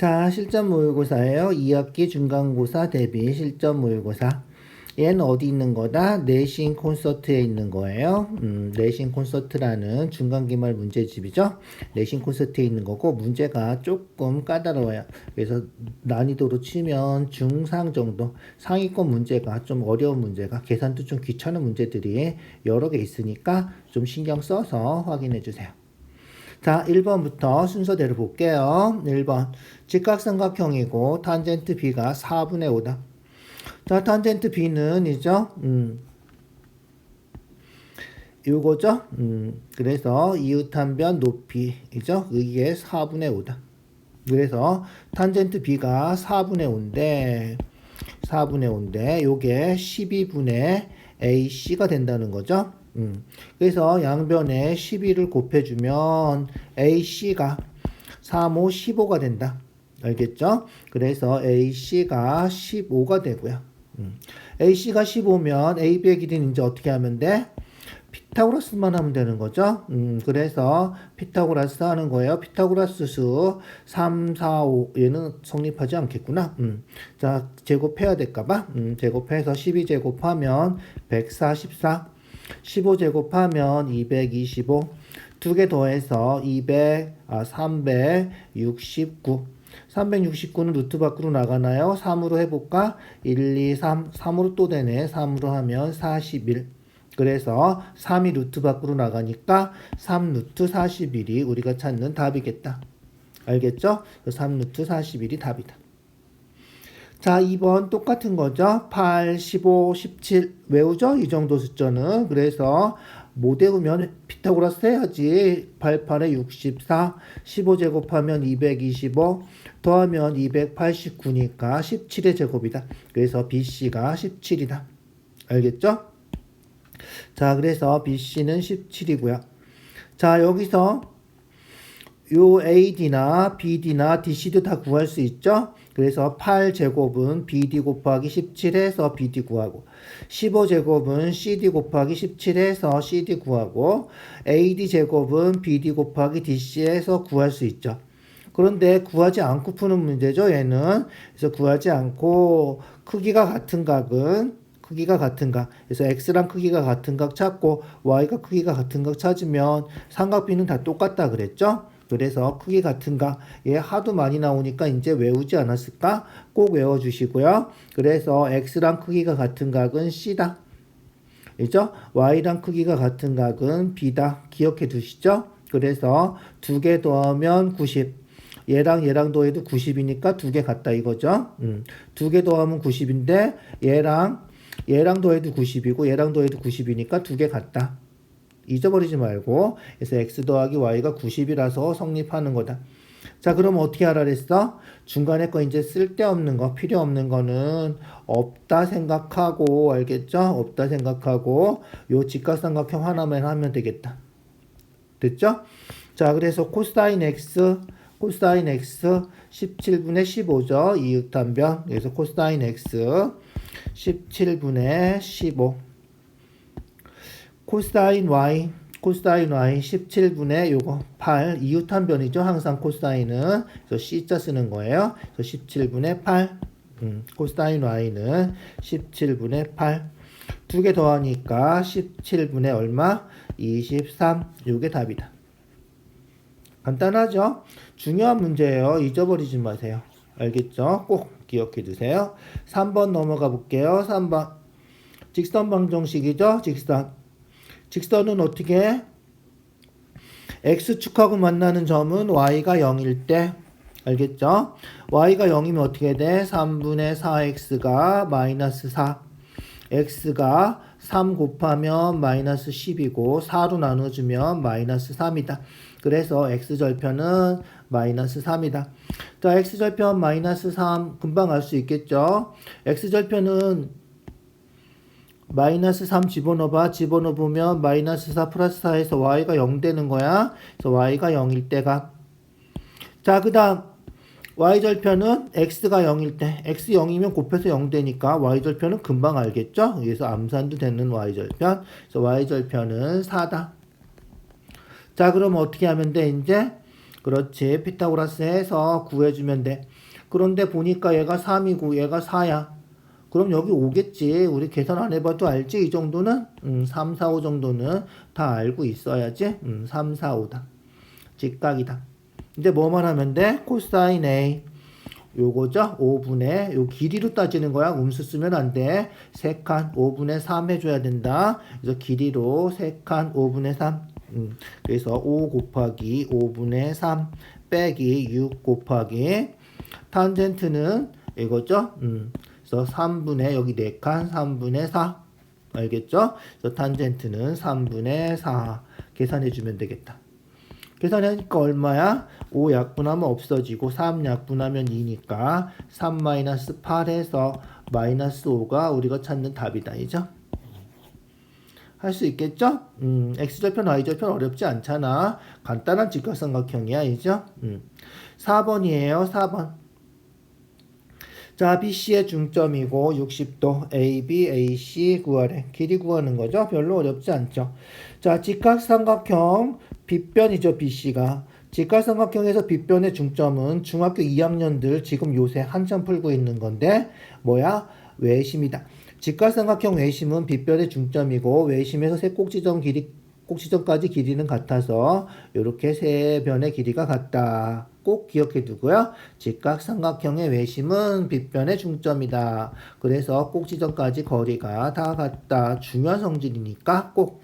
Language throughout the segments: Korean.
자, 실전 모의고사예요. 2학기 중간고사 대비 실전 모의고사. 얘는 어디 있는 거다? 내신 콘서트에 있는 거예요. 내신 콘서트라는 중간기말 문제집이죠. 내신 콘서트에 있는 거고 문제가 조금 까다로워요. 그래서 난이도로 치면 중상 정도, 상위권 문제가 좀 어려운 문제가, 계산도 좀 귀찮은 문제들이 여러 개 있으니까 좀 신경 써서 확인해 주세요. 자, 1번부터 순서대로 볼게요. 1번. 직각삼각형이고 탄젠트 B가 4분의 5다. 자, 탄젠트 B는 이죠. 요거죠. 그래서 이웃한변 높이이죠. 이게 4분의 5다. 그래서 탄젠트 B가 4분의 5인데 요게 12분의 AC가 된다는 거죠. 그래서 양변에 12를 곱해주면 AC가 3, 5, 15가 된다. 알겠죠? 그래서 AC가 15가 되고요. AC가 15면 AB의 길이는 이제 어떻게 하면 돼? 피타고라스만 하면 되는 거죠. 그래서 피타고라스 하는 거예요. 피타고라스 수 3, 4, 5 얘는 성립하지 않겠구나. 자, 제곱해야 될까봐. 제곱해서 12제곱하면 144, 15제곱하면 225, 두 개 더해서 369. 369는 루트 밖으로 나가나요? 3으로 해볼까? 1, 2, 3. 3으로 또 되네. 3으로 하면 41. 그래서 3이 루트 밖으로 나가니까 3 루트 41이 우리가 찾는 답이겠다. 알겠죠? 3 루트 41이 답이다. 자, 2번 똑같은 거죠. 8, 15, 17 외우죠? 이 정도 숫자는. 그래서 못 외우면 피타고라스 해야지. 8, 8에 64, 15제곱하면 225, 더하면 289니까 17의 제곱이다. 그래서 BC가 17이다. 알겠죠? 자, 그래서 BC는 17이고요. 자, 여기서 요 AD나 BD나 DC도 다 구할 수 있죠? 그래서 8제곱은 BD 곱하기 17해서 BD 구하고 15제곱은 CD 곱하기 17해서 CD 구하고 AD제곱은 BD 곱하기 DC해서 구할 수 있죠. 그런데 구하지 않고 푸는 문제죠, 얘는. 그래서 구하지 않고 크기가 같은 각은 그래서 x랑 크기가 같은 각 찾고 y가 크기가 같은 각 찾으면 삼각비는 다 똑같다 그랬죠? 그래서 크기 같은 각, 얘 하도 많이 나오니까 이제 외우지 않았을까? 꼭 외워주시고요. 그래서 x랑 크기가 같은 각은 c다. 그죠? y랑 크기가 같은 각은 b다. 기억해 두시죠? 그래서 두 개 더하면 90. 얘랑 더해도 90이니까 두 개 같다 이거죠? 두 개 더하면 90인데 얘랑 더해도 90이고 얘랑 더해도 90이니까 두 개 같다. 잊어버리지 말고. 그래서 x 더하기 y가 90이라서 성립하는 거다. 자, 그럼 어떻게 하라 그랬어? 중간에 거 이제 쓸데없는 거, 필요 없는 거는 없다 생각하고, 알겠죠? 없다 생각하고 요 직각삼각형 하나만 하면 되겠다. 됐죠? 자, 그래서 코사인 x 17분의 15죠. 이웃단변. 그래서 코사인 x 17분의 15. 코사인 y 17분의 요거 8. 이웃한변이죠. 항상 코사인은. 그래서 C자 쓰는 거예요. 그래서 17분의 8. 코사인 y는 17분의 8. 두 개 더하니까 17분의 얼마? 23. 요게 답이다. 간단하죠? 중요한 문제예요. 잊어버리지 마세요. 알겠죠? 꼭 기억해 두세요. 3번 넘어가 볼게요. 3번. 직선 방정식이죠? 직선은 어떻게? X축하고 만나는 점은 Y가 0일 때. 알겠죠? Y가 0이면 어떻게 돼? 3분의 4X가 마이너스 4. X가 3 곱하면 마이너스 10이고 4로 나눠주면 마이너스 3이다. 그래서 X절편은 마이너스 3이다. 자, X절편 마이너스 3 금방 알 수 있겠죠? X절편은 마이너스 3 집어넣어보면 마이너스 4 플러스 4에서 Y가 0 되는 거야. 그래서 Y가 0일 때가. 자, 그 다음 Y절편은 X가 0일 때, X 0이면 곱해서 0 되니까 Y절편은 금방 알겠죠? 그래서 암산도 되는 Y절편. 그래서 Y절편은 4다. 자, 그럼 어떻게 하면 돼? 이제 그렇지. 피타고라스 해서 구해주면 돼. 그런데 보니까 얘가 3이고 얘가 4야. 그럼 여기 5겠지. 우리 계산 안 해봐도 알지? 이 정도는? 3, 4, 5 정도는 다 알고 있어야지. 3, 4, 5다. 직각이다. 이제 뭐만 하면 돼? 코사인 A. 요거죠? 5분의 요 길이로 따지는 거야. 음수 쓰면 안 돼. 3칸 5분의 3 해줘야 된다. 그래서 길이로 3칸 5분의 3. 그래서 5 곱하기 5분의 3 빼기 6 곱하기 탄젠트는 이거죠? 그래서 3분의 여기 4칸 3분의 4. 알겠죠? 그래서 탄젠트는 3분의 4 계산해주면 되겠다. 계산하니까 얼마야? 5 약분하면 없어지고 3 약분하면 2니까 3-8 해서 마이너스 5가 우리가 찾는 답이다. 이죠? 할 수 있겠죠? x절편 y절편 어렵지 않잖아. 간단한 직각삼각형이야. 이죠? 4번이에요. 4번. 자, BC의 중점이고 60도 AB, AC 구하래. 길이 구하는 거죠. 별로 어렵지 않죠. 자, 직각삼각형 빗변이죠. BC가. 직각삼각형에서 빗변의 중점은 중학교 2학년들 지금 요새 한참 풀고 있는 건데 뭐야? 외심이다. 직각삼각형 외심은 빗변의 중점이고 외심에서 세 꼭지점까지 길이는 같아서 이렇게 세 변의 길이가 같다. 꼭 기억해 두고요. 직각삼각형의 외심은 빗변의 중점이다. 그래서 꼭지점까지 거리가 다 같다. 중요한 성질이니까 꼭.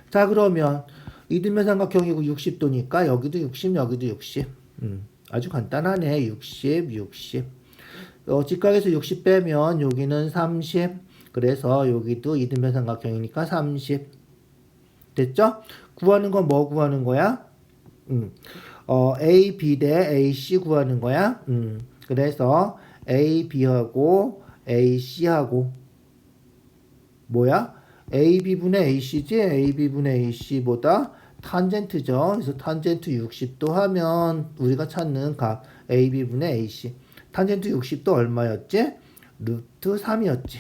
자, 그러면 이등변 삼각형이고 60도니까 여기도 60, 여기도 60. 아주 간단하네. 60, 60. 직각에서 60 빼면 여기는 30. 그래서 여기도 이등변 삼각형이니까 30. 됐죠? 구하는 건 뭐 구하는 거야? A, B 대 AC 구하는 거야. 그래서 A, B하고 A, C하고 뭐야? A, B분의 AC지? A, B분의 AC보다 탄젠트죠. 그래서 탄젠트 60도 하면 우리가 찾는 값 A, B분의 AC. 탄젠트 60도 얼마였지? 루트 3이었지.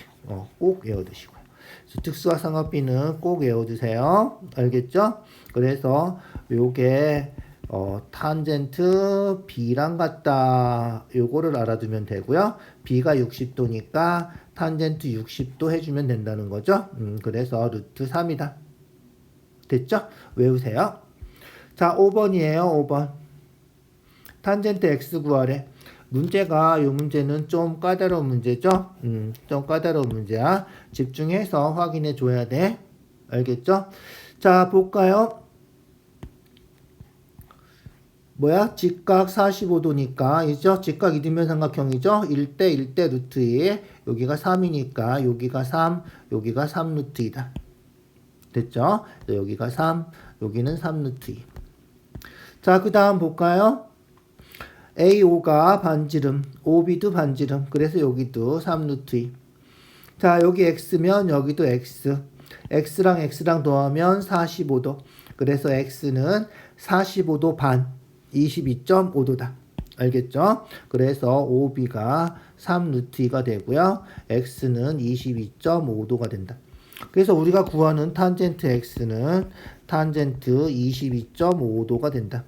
꼭 외워두시고요. 특수화 삼각비는 꼭 외워두세요. 알겠죠? 그래서 요게 탄젠트 B랑 같다. 요거를 알아두면 되고요. B가 60도니까 탄젠트 60도 해주면 된다는 거죠. 그래서 루트 3이다. 됐죠? 외우세요. 자, 5번이에요. 5번. 탄젠트 X 구하래. 문제가 요 문제는 좀 까다로운 문제죠? 좀 까다로운 문제야. 집중해서 확인해 줘야 돼. 알겠죠? 자, 볼까요? 뭐야? 직각 45도니까 이죠? 직각 이등변 삼각형이죠? 1대 1대 루트 2. 여기가 3이니까 여기가 3, 여기가 3 루트 2다. 됐죠? 여기가 3, 여기는 3 루트 2. 자, 그 다음 볼까요? AO가 반지름, OB도 반지름. 그래서 여기도 3 루트 2. 자, 여기 X면 여기도 X. X랑 X랑 더하면 45도. 그래서 X는 45도 반, 22.5도다. 알겠죠? 그래서 OB가 3 루트 2가 되고요. X는 22.5도가 된다. 그래서 우리가 구하는 탄젠트 X는 탄젠트 22.5도가 된다.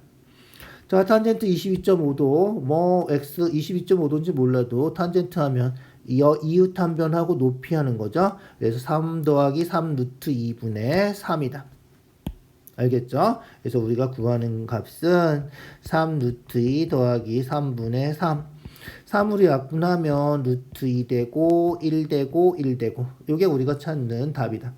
자, 탄젠트 22.5도, 뭐, X 22.5도인지 몰라도 탄젠트 하면 이웃 한 변하고 높이 하는 거죠. 그래서 3 더하기 3 루트 2분의 3이다. 알겠죠? 그래서 우리가 구하는 값은 3 루트 2 더하기 3분의 3. 3으로 약분하면 루트 2 되고 1 되고 1 되고 이게 우리가 찾는 답이다.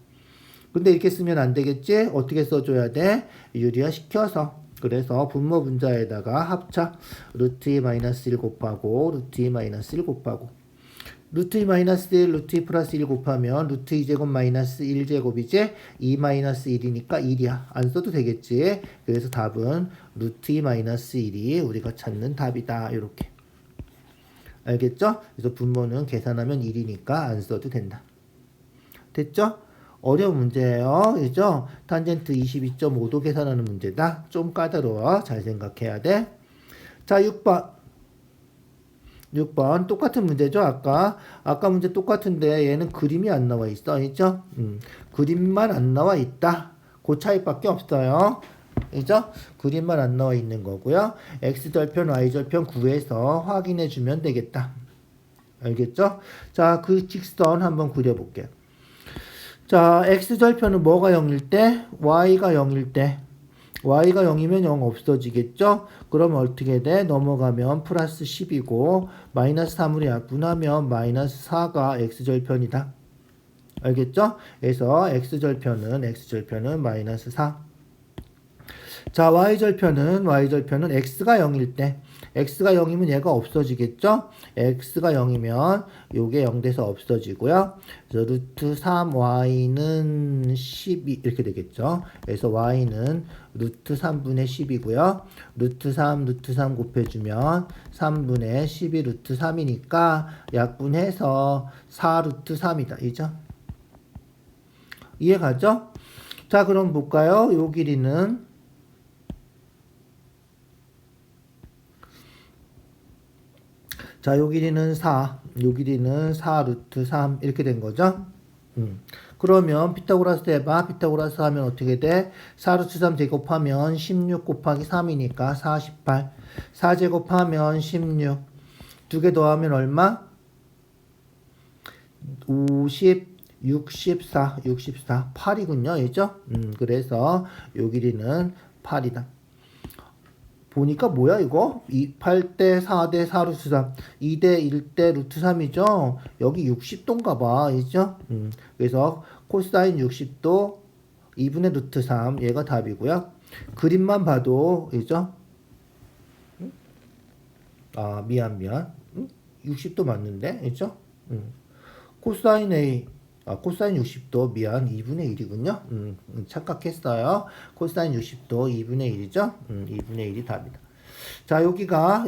근데 이렇게 쓰면 안 되겠지? 어떻게 써줘야 돼? 유리화 시켜서. 그래서 분모 분자에다가 합차 루트 2 마이너스 1 곱하고 루트 2 마이너스 1 곱하고 루트 2 마이너스 1 루트 2 플러스 1 곱하면 루트 2제곱 마이너스 1제곱이지 2 마이너스 1이니까 1이야. 안 써도 되겠지? 그래서 답은 루트 2 마이너스 1이 우리가 찾는 답이다. 이렇게. 알겠죠? 그래서 분모는 계산하면 1이니까 안 써도 된다. 됐죠? 어려운 문제예요. 그죠? 탄젠트 22.5도 계산하는 문제다. 좀 까다로워. 잘 생각해야 돼. 자, 6번. 6번 똑같은 문제죠. 아까 문제 똑같은데 얘는 그림이 안 나와 있어. 있죠? 그림만 안 나와 있다. 그 차이밖에 없어요. 그죠? 그림만 안 나와 있는 거고요. x절편, y절편 구해서 확인해 주면 되겠다. 알겠죠? 자, 그 직선 한번 그려볼게요. 자, x절편은 뭐가 0일 때? y가 0일 때. y가 0이면 0 없어지겠죠? 그러면 어떻게 돼? 넘어가면 플러스 10이고 마이너스 3으로 약분하면 마이너스 4가 x절편이다. 알겠죠? 그래서 x절편은 마이너스 4. 자, y절편은 x가 0일 때. x가 0이면 얘가 없어지겠죠? x가 0이면 요게 0 돼서 없어지고요. 그래서 루트 3y는 12 이렇게 되겠죠? 그래서 y는 루트 3분의 10이고요. 루트 3 곱해주면 3분의 12 루트 3이니까 약분해서 4 루트 3이다. 이죠? 이해가죠? 자, 그럼 볼까요? 요 길이는 자, 요 길이는 4, 요 길이는 4 루트 3 이렇게 된 거죠. 그러면 피타고라스 해봐. 피타고라스 하면 어떻게 돼? 4 루트 3 제곱하면 16 곱하기 3이니까 48. 4 제곱하면 16. 두 개 더하면 얼마? 50, 64, 8이군요. 그죠? 그래서 요 길이는 8이다. 보니까 뭐야 이거? 8대 4대 4 루트 3 2대 1대 루트 3이죠? 여기 60도인가 봐. 그죠? 그래서 코사인 60도 2분의 루트 3 얘가 답이고요. 그림만 봐도 그죠? 아 미안 60도 맞는데 그죠? 코사인 A 코사인 60도 미안 2분의 1이군요. 착각했어요. 코사인 60도 2분의 1이죠. 2분의 1이 답이다. 자, 여기가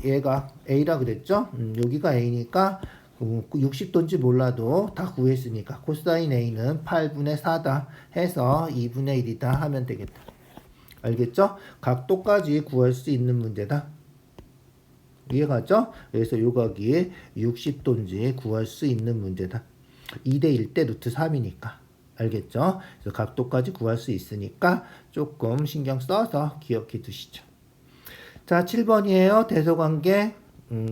얘가 A라 그랬죠. 여기가 A니까 60도인지 몰라도 다 구했으니까 코사인 A는 8분의 4다 해서 2분의 1이다 하면 되겠다. 알겠죠? 각도까지 구할 수 있는 문제다. 이해가죠? 그래서 요 각이 60도인지 구할 수 있는 문제다. 2대 1대 루트 3이니까. 알겠죠? 그래서 각도까지 구할 수 있으니까 조금 신경 써서 기억해 두시죠. 자, 7번이에요. 대소관계.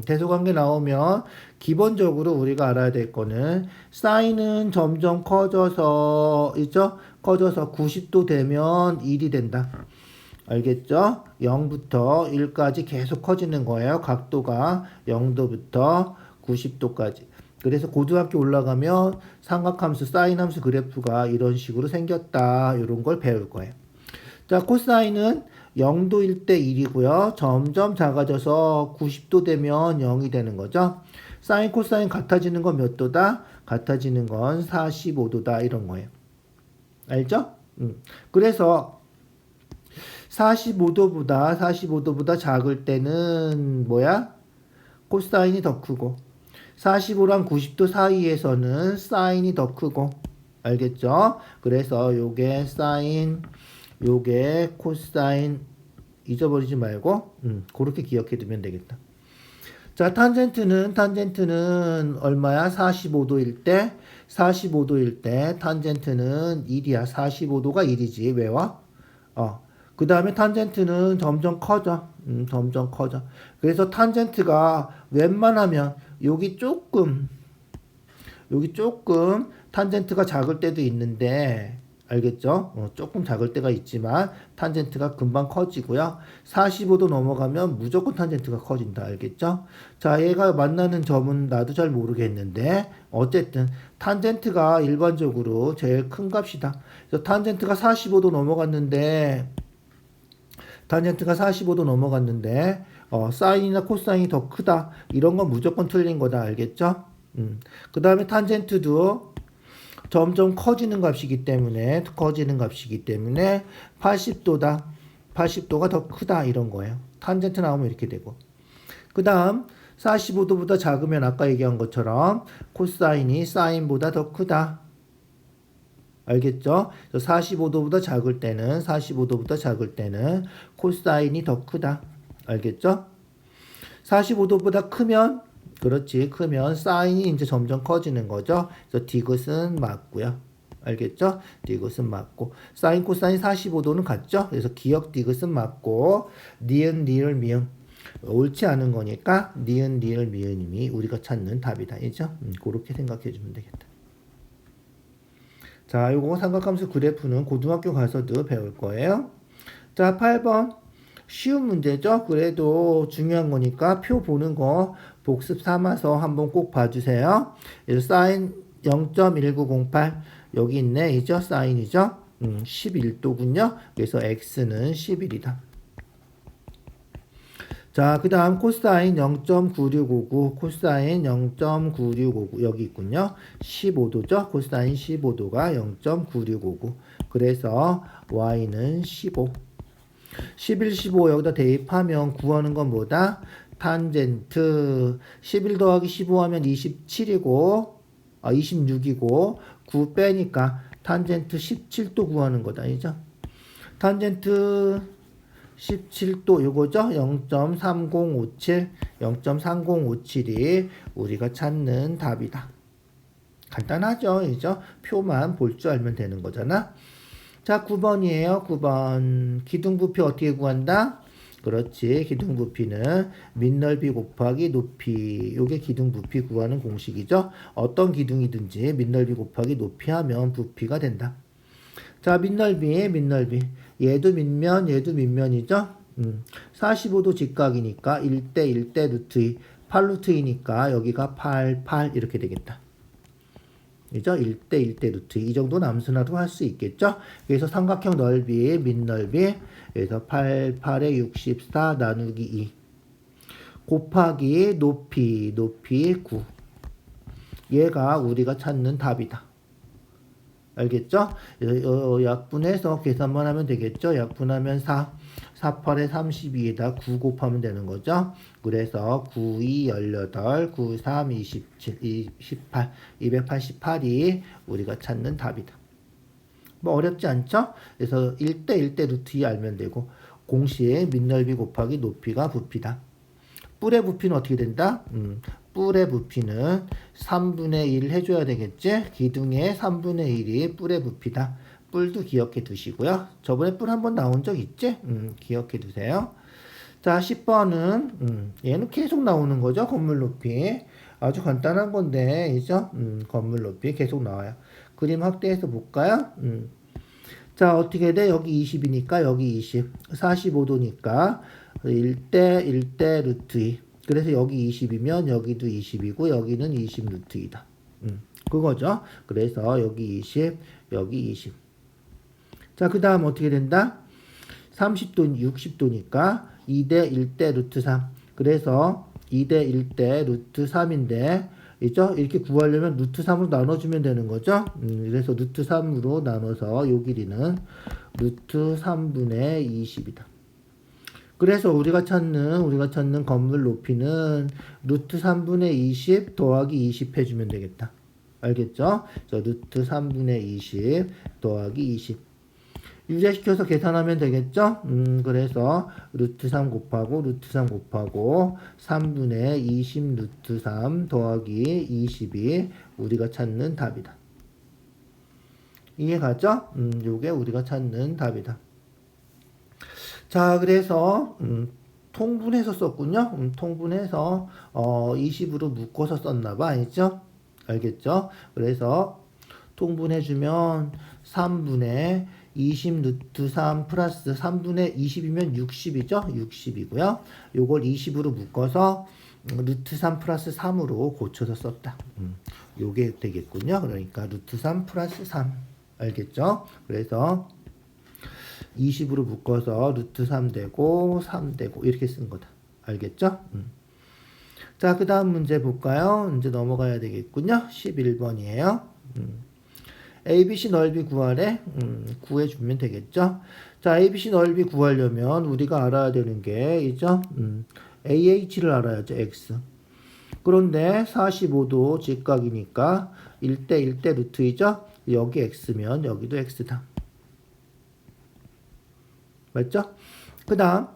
대소관계 나오면 기본적으로 우리가 알아야 될 거는 사인은 점점 커져서 있죠? 커져서 90도 되면 1이 된다. 알겠죠? 0부터 1까지 계속 커지는 거예요. 각도가 0도부터 90도까지. 그래서 고등학교 올라가면 삼각함수, 사인함수 그래프가 이런 식으로 생겼다. 이런 걸 배울 거예요. 자, 코사인은 0도일 때 1이고요. 점점 작아져서 90도 되면 0이 되는 거죠. 사인, 코사인 같아지는 건 몇 도다? 같아지는 건 45도다. 이런 거예요. 알죠? 그래서 45도보다 작을 때는 뭐야? 코사인이 더 크고 45랑 90도 사이에서는 사인이 더 크고 알겠죠? 그래서 요게 사인 요게 코사인 잊어버리지 말고 그렇게 기억해 두면 되겠다. 자, 탄젠트는 얼마야? 45도일 때 탄젠트는 1이야. 45도가 1이지. 왜와? 그 다음에 탄젠트는 점점 커져. 그래서 탄젠트가 웬만하면 여기 조금 탄젠트가 작을 때도 있는데 알겠죠? 조금 작을 때가 있지만 탄젠트가 금방 커지고요. 45도 넘어가면 무조건 탄젠트가 커진다. 알겠죠? 자, 얘가 만나는 점은 나도 잘 모르겠는데 어쨌든 탄젠트가 일반적으로 제일 큰 값이다. 그래서 탄젠트가 45도 넘어갔는데 사인이나 코사인이 더 크다. 이런 건 무조건 틀린 거다. 알겠죠? 그 다음에 탄젠트도 점점 커지는 값이기 때문에 80도가 더 크다. 이런 거예요. 탄젠트 나오면 이렇게 되고. 그 다음 45도보다 작으면 아까 얘기한 것처럼 코사인이 사인보다 더 크다. 알겠죠? 45도보다 작을 때는 코사인이 더 크다. 알겠죠? 45도보다 크면 사인이 이제 점점 커지는 거죠. 그래서 디귿은 맞고요. 알겠죠? 디귿은 맞고 사인 코사인 45도는 같죠? 그래서 기역 디귿은 맞고 니은 리을 미음 옳지 않은 거니까 니은 리을 미음이 우리가 찾는 답이다. 이죠? 그렇게 생각해 주면 되겠다. 자, 요거 삼각함수 그래프는 고등학교 가서도 배울 거예요. 자, 8번 쉬운 문제죠? 그래도 중요한 거니까 표 보는 거 복습 삼아서 한번 꼭 봐주세요. 그래서 사인 0.1908 여기 있네. 이죠? 사인이죠? 11도군요. 그래서 x는 11이다. 자, 그 다음 코사인 0.9659 코사인 0.9659 여기 있군요. 15도죠. 코사인 15도가 0.9659 그래서 y는 15 11, 15 여기다 대입하면 구하는 건 뭐다? 탄젠트 11 더하기 15 하면 27이고 26이고 9 빼니까 탄젠트 17도 구하는 거다. 아니죠? 탄젠트 17도 요거죠? 0.3057 0.3057이 우리가 찾는 답이다. 간단하죠? 이죠? 표만 볼 줄 알면 되는 거잖아. 자, 9번이에요. 9번. 기둥부피 어떻게 구한다? 그렇지. 기둥부피는 밑넓이 곱하기 높이. 요게 기둥부피 구하는 공식이죠. 어떤 기둥이든지 밑넓이 곱하기 높이 하면 부피가 된다. 자, 밑넓이. 얘도 밑면, 얘도 밑면이죠. 45도 직각이니까 1대 1대 루트 2. 8루트이니까 여기가 8, 8 이렇게 되겠다. 그죠? 1대 1대 루트 이 정도 남수나도 할 수 있겠죠? 그래서 삼각형 넓이, 밑넓이 그래서 8, 8에 64 나누기 2 곱하기 높이 9 얘가 우리가 찾는 답이다. 알겠죠? 약분해서 계산만 하면 되겠죠? 약분하면 4, 4, 8에 32에다 9 곱하면 되는 거죠? 그래서 9, 2, 18, 9, 3, 27, 28, 288이 우리가 찾는 답이다. 뭐 어렵지 않죠? 그래서 1대 1대 루트 2 알면 되고 공식 밑넓이 곱하기 높이가 부피다. 뿔의 부피는 어떻게 된다? 뿔의 부피는 3분의 1 해줘야 되겠지? 기둥의 3분의 1이 뿔의 부피다. 뿔도 기억해 두시고요. 저번에 뿔 한번 나온 적 있지? 기억해 두세요. 자, 10번은 얘는 계속 나오는 거죠. 건물 높이. 아주 간단한 건데, 이죠? 건물 높이 계속 나와요. 그림 확대해서 볼까요? 자, 어떻게 돼? 여기 20이니까 여기 20. 45도니까 1대 1대 루트 2. 그래서 여기 20이면 여기도 20이고 여기는 20 루트 2다. 그거죠. 그래서 여기 20, 여기 20. 자, 그 다음 어떻게 된다? 30도, 60도니까 2대 1대 루트 3. 그래서 2대 1대 루트 3인데, 있죠? 이렇게 구하려면 루트 3으로 나눠주면 되는 거죠? 그래서 루트 3으로 나눠서 요 길이는 루트 3분의 20이다. 그래서 우리가 찾는 건물 높이는 루트 3분의 20 더하기 20 해주면 되겠다. 알겠죠? 저 루트 3분의 20 더하기 20. 유제시켜서 계산하면 되겠죠? 그래서 루트 3 곱하고 루트 3 곱하고 3분의 20 루트 3 더하기 20이 우리가 찾는 답이다. 이해가죠? 요게 우리가 찾는 답이다. 자, 그래서 통분해서 썼군요. 통분해서 20으로 묶어서 썼나봐. 알죠? 알겠죠? 그래서 통분해주면 3분의 20 루트 3 플러스 3분의 20이면 60이죠? 60이고요. 요걸 20으로 묶어서 루트 3 플러스 3으로 고쳐서 썼다. 요게 되겠군요. 그러니까 루트 3 플러스 3. 알겠죠? 그래서 20으로 묶어서 루트 3 되고 3 되고 이렇게 쓴 거다. 알겠죠? 자, 그 다음 문제 볼까요? 이제 넘어가야 되겠군요. 11번이에요. ABC 넓이 구하래. 구해주면 되겠죠? 자, ABC 넓이 구하려면 우리가 알아야 되는 게 있죠? AH를 알아야죠. X. 그런데 45도 직각이니까 1대 1대 루트 2죠? 여기 X면 여기도 X다. 맞죠? 그 다음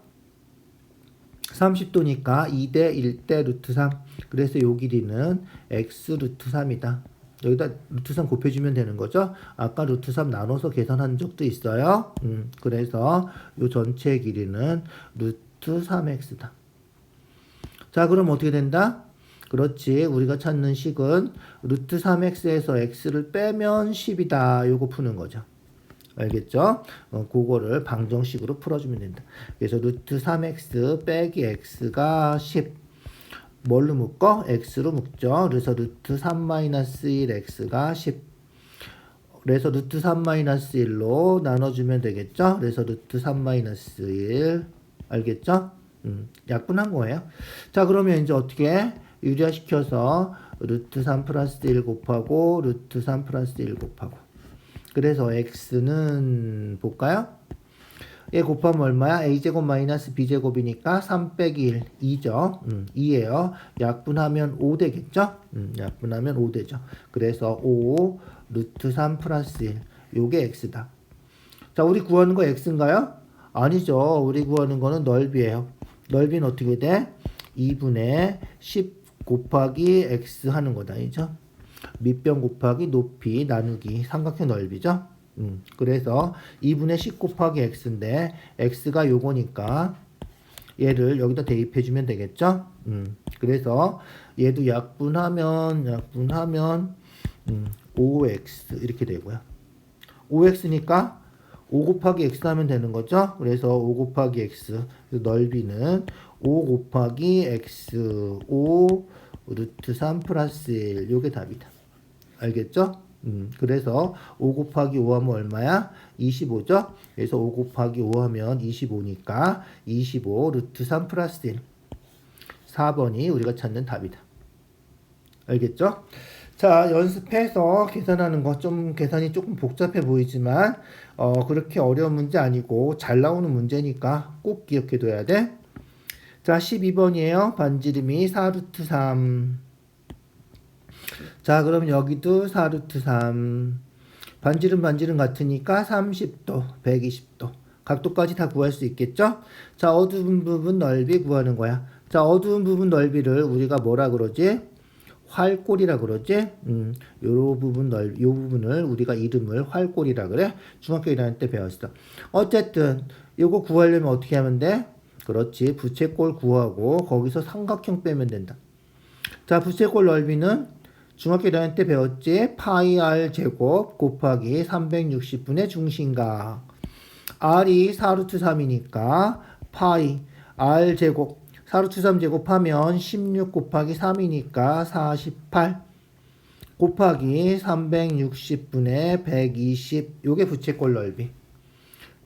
30도니까 2대 1대 루트 3. 그래서 요 길이는 x 루트 3이다. 여기다 루트 3 곱해주면 되는 거죠. 아까 루트 3 나눠서 계산한 적도 있어요. 그래서 이 전체 길이는 루트 3x다. 자, 그럼 어떻게 된다? 그렇지. 우리가 찾는 식은 루트 3x에서 x를 빼면 10이다. 요거 푸는 거죠. 알겠죠? 그거를 방정식으로 풀어주면 된다. 그래서 루트 3x 빼기 x가 10. 뭘로 묶어? x로 묶죠. 그래서 루트 3-1x가 10. 그래서 루트 3-1로 나눠주면 되겠죠. 그래서 루트 3-1 알겠죠? 약분한 거예요. 자, 그러면 이제 어떻게 유리화시켜서 루트 3 플러스 1 곱하고 루트 3 플러스 1 곱하고, 그래서 x는 볼까요? 얘 곱하면 얼마야? a제곱 마이너스 b제곱이니까 3 빼기 1, 2죠. 2예요. 약분하면 5 되겠죠? 약분하면 5 되죠. 그래서 5 루트 3 플러스 1, 요게 x다. 자, 우리 구하는 거 x인가요? 아니죠. 우리 구하는 거는 넓이에요. 넓이는 어떻게 돼? 2분의 10 곱하기 x 하는 거다. 이죠? 밑변 곱하기 높이 나누기 삼각형 넓이죠. 그래서 2분의 10 곱하기 x인데 x가 요거니까 얘를 여기다 대입해 주면 되겠죠. 그래서 얘도 약분하면 5x 이렇게 되고요. 5x니까 5 곱하기 x 하면 되는 거죠. 그래서 5 곱하기 x, 넓이는 5 곱하기 x 5 루트 3 플러스 1, 요게 답이다. 알겠죠? 그래서 5 곱하기 5 하면 얼마야? 25죠? 그래서 5 곱하기 5 하면 25니까 25 루트 3 플러스 1. 4번이 우리가 찾는 답이다. 알겠죠? 자, 연습해서 계산하는 거 좀 계산이 조금 복잡해 보이지만 그렇게 어려운 문제 아니고 잘 나오는 문제니까 꼭 기억해 둬야 돼. 자, 12번이에요. 반지름이 4루트 3. 자, 그럼 여기도 4루트 3. 반지름 같으니까 30도, 120도. 각도까지 다 구할 수 있겠죠? 자, 어두운 부분 넓이 구하는 거야. 자, 어두운 부분 넓이를 우리가 뭐라 그러지? 활골이라 그러지? 요 부분을 우리가 이름을 활골이라 그래? 중학교 1학년 때 배웠어. 어쨌든, 요거 구하려면 어떻게 하면 돼? 그렇지. 부채꼴 구하고, 거기서 삼각형 빼면 된다. 자, 부채꼴 넓이는 중학교 1학년 때 배웠지? 파이 r 제곱 곱하기 360분의 중심각. r이 4루트 3이니까 파이 r 제곱 4루트 3 제곱하면 16 곱하기 3이니까 48 곱하기 360분의 120. 요게 부채꼴 넓이.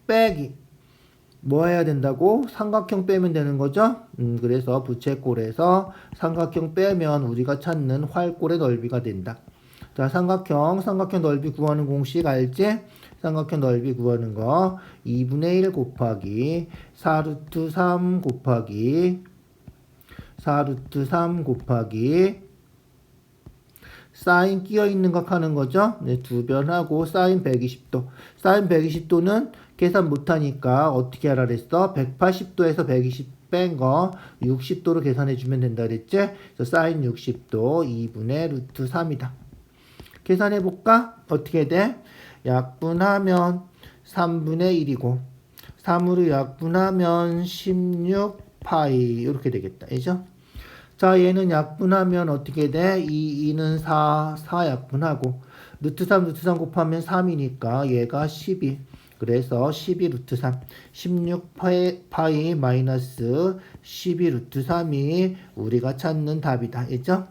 빼기. 뭐 해야 된다고? 삼각형 빼면 되는 거죠? 그래서 부채꼴에서 삼각형 빼면 우리가 찾는 활꼴의 넓이가 된다. 자, 삼각형 넓이 구하는 공식 알지? 삼각형 넓이 구하는 거 2분의 1 곱하기 4루트 3 곱하기 사인 끼어 있는 각 하는 거죠. 네, 두 변하고 사인 120도. 사인 120도는 계산 못하니까 어떻게 하라 그랬어? 180도에서 120 뺀 거 60도로 계산해 주면 된다 그랬지? 그래서 사인 60도 2분의 루트 3이다. 계산해 볼까? 어떻게 돼? 약분하면 3분의 1이고 3으로 약분하면 16파이 이렇게 되겠다. 그죠? 자, 얘는 약분하면 어떻게 돼? 2는 4 약분하고 루트 3 곱하면 3이니까 얘가 12. 그래서 12 루트 3 16파이 마이너스 12 루트 3이 우리가 찾는 답이다. 그죠?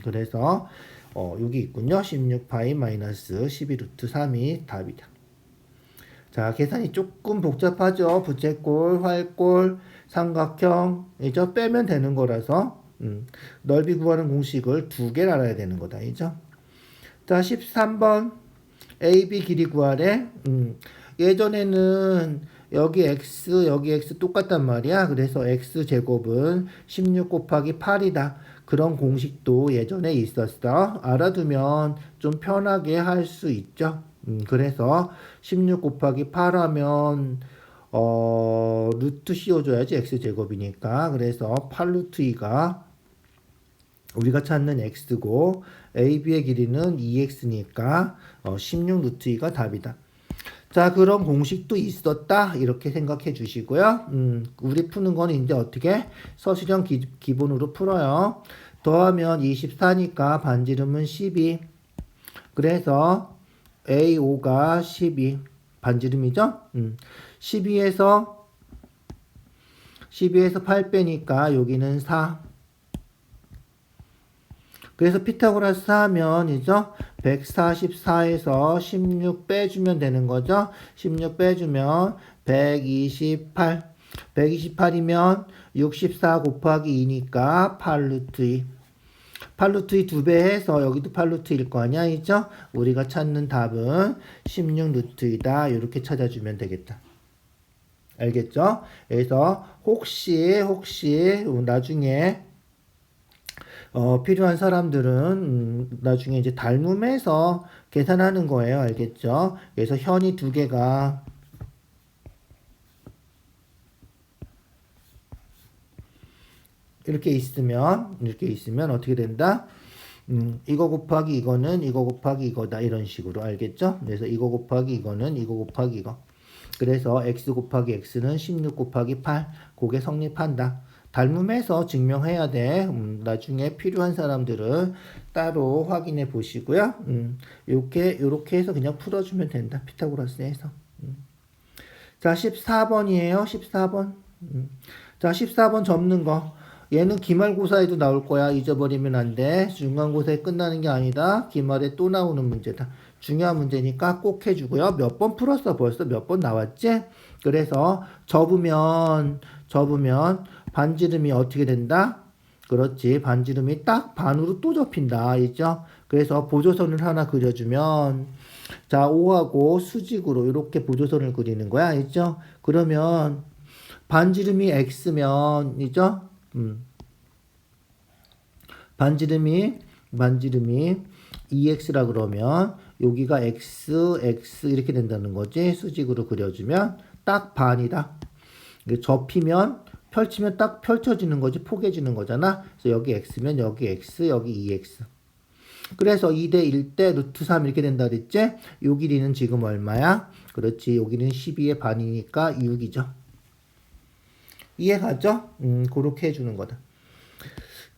그래서 여기 있군요. 16파이 마이너스 12 루트 3이 답이다. 자, 계산이 조금 복잡하죠. 부채꼴, 활꼴, 삼각형 이죠? 빼면 되는 거라서 넓이 구하는 공식을 두 개를 알아야 되는 거다. 이죠? 자, 13번 AB 길이 구하래. 예전에는 여기 x 똑같단 말이야. 그래서 x제곱은 16 곱하기 8이다. 그런 공식도 예전에 있었어. 알아두면 좀 편하게 할 수 있죠. 그래서 16 곱하기 8 하면 루트 씌워줘야지 x제곱이니까. 그래서 8루트 2가 우리가 찾는 x고 AB의 길이는 2x니까 16 루트 2가 답이다. 자, 그런 공식도 있었다. 이렇게 생각해 주시고요. 우리 푸는 거는 이제 어떻게 서술형 기본으로 풀어요. 더하면 24니까 반지름은 12. 그래서 A5가 12. 반지름이죠? 12에서 8 빼니까 여기는 4. 그래서 피타고라스 하면이죠. 144에서 16 빼주면 되는 거죠. 16 빼주면 128. 128이면 64 곱하기 2니까 8루트 2. 8루트 2 2배 해서 여기도 8루트 1일 거 아니야, 이죠? 우리가 찾는 답은 16루트 2다. 이렇게 찾아주면 되겠다. 알겠죠? 그래서 혹시 나중에 필요한 사람들은 나중에 이제 닮음해서 계산하는 거예요. 알겠죠? 그래서 현이 두 개가 이렇게 있으면 어떻게 된다? 이거 곱하기 이거는 이거 곱하기 이거다. 이런 식으로 알겠죠? 그래서 이거 곱하기 이거는 이거 곱하기 이거. 그래서 x 곱하기 x는 16 곱하기 8. 그게 성립한다. 닮음해서 증명해야 돼. 나중에 필요한 사람들은 따로 확인해 보시고요. 요렇게 해서 그냥 풀어주면 된다. 피타고라스에서. 자, 14번이에요. 14번. 자, 14번 접는 거. 얘는 기말고사에도 나올 거야. 잊어버리면 안 돼. 중간고사에 끝나는 게 아니다. 기말에 또 나오는 문제다. 중요한 문제니까 꼭 해주고요. 몇 번 풀었어? 벌써 몇 번 나왔지? 그래서 접으면 반지름이 어떻게 된다? 그렇지. 반지름이 딱 반으로 또 접힌다. 있죠? 그래서 보조선을 하나 그려주면 자, 5하고 수직으로 이렇게 보조선을 그리는 거야. 있죠? 그러면 반지름이 x면 이죠? 반지름이 2x라 그러면 여기가 x 이렇게 된다는 거지. 수직으로 그려주면 딱 반이다. 접히면 펼치면 딱 펼쳐지는 거지. 포개지는 거잖아. 그래서 여기 x면 여기 x 여기 2x. 그래서 2대 1대 루트 3 이렇게 된다 그랬지? 요 길이는 지금 얼마야? 그렇지. 요 길이는 12의 반이니까 6이죠. 이해가죠? 그렇게 해주는 거다.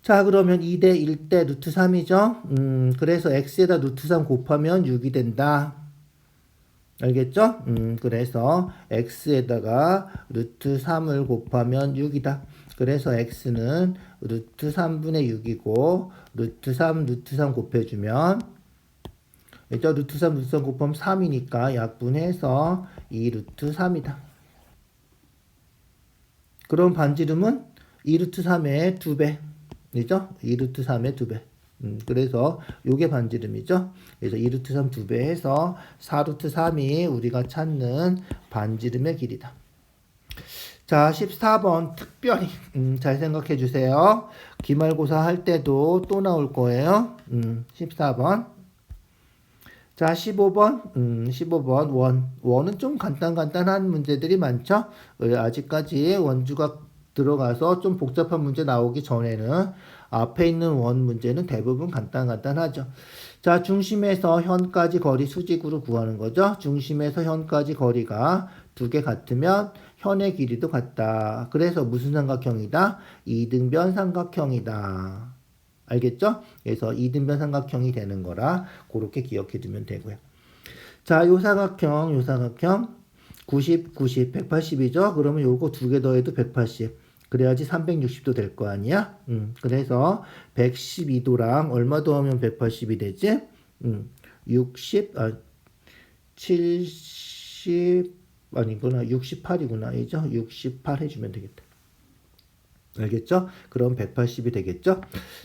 자, 그러면 2대 1대 루트 3이죠? 그래서 x에다 루트 3 곱하면 6이 된다. 알겠죠? 그래서 x에다가 루트 3을 곱하면 6이다. 그래서 x는 루트 3분의 6이고 루트 3 곱해주면 이죠? 루트 3 곱하면 3이니까 약분해서 2 루트 3이다. 그럼 반지름은 2 루트 3의 2배. 이죠? 2 루트 3의 2배. 그래서 요게 반지름이죠. 그래서 2 루트 3 2배 해서 4 루트 3이 우리가 찾는 반지름의 길이다. 자, 14번 특별히 잘 생각해 주세요. 기말고사 할 때도 또 나올 거예요. 14번. 자, 15번 원은 좀 간단한 문제들이 많죠. 아직까지 원주가 들어가서 좀 복잡한 문제 나오기 전에는 앞에 있는 원 문제는 대부분 간단하죠. 자, 중심에서 현까지 거리 수직으로 구하는 거죠. 중심에서 현까지 거리가 두 개 같으면 현의 길이도 같다. 그래서 무슨 삼각형이다? 이등변 삼각형이다. 알겠죠? 그래서 이등변 삼각형이 되는 거라 그렇게 기억해 두면 되고요. 자, 요 삼각형 90, 180이죠? 그러면 요거 두 개 더해도 180. 그래야지 360도 될 거 아니야? 그래서 112도랑 얼마 더하면 180이 되지? 70 아니구나. 68이구나. 이죠? 68 해주면 되겠다. 알겠죠? 그럼 180이 되겠죠?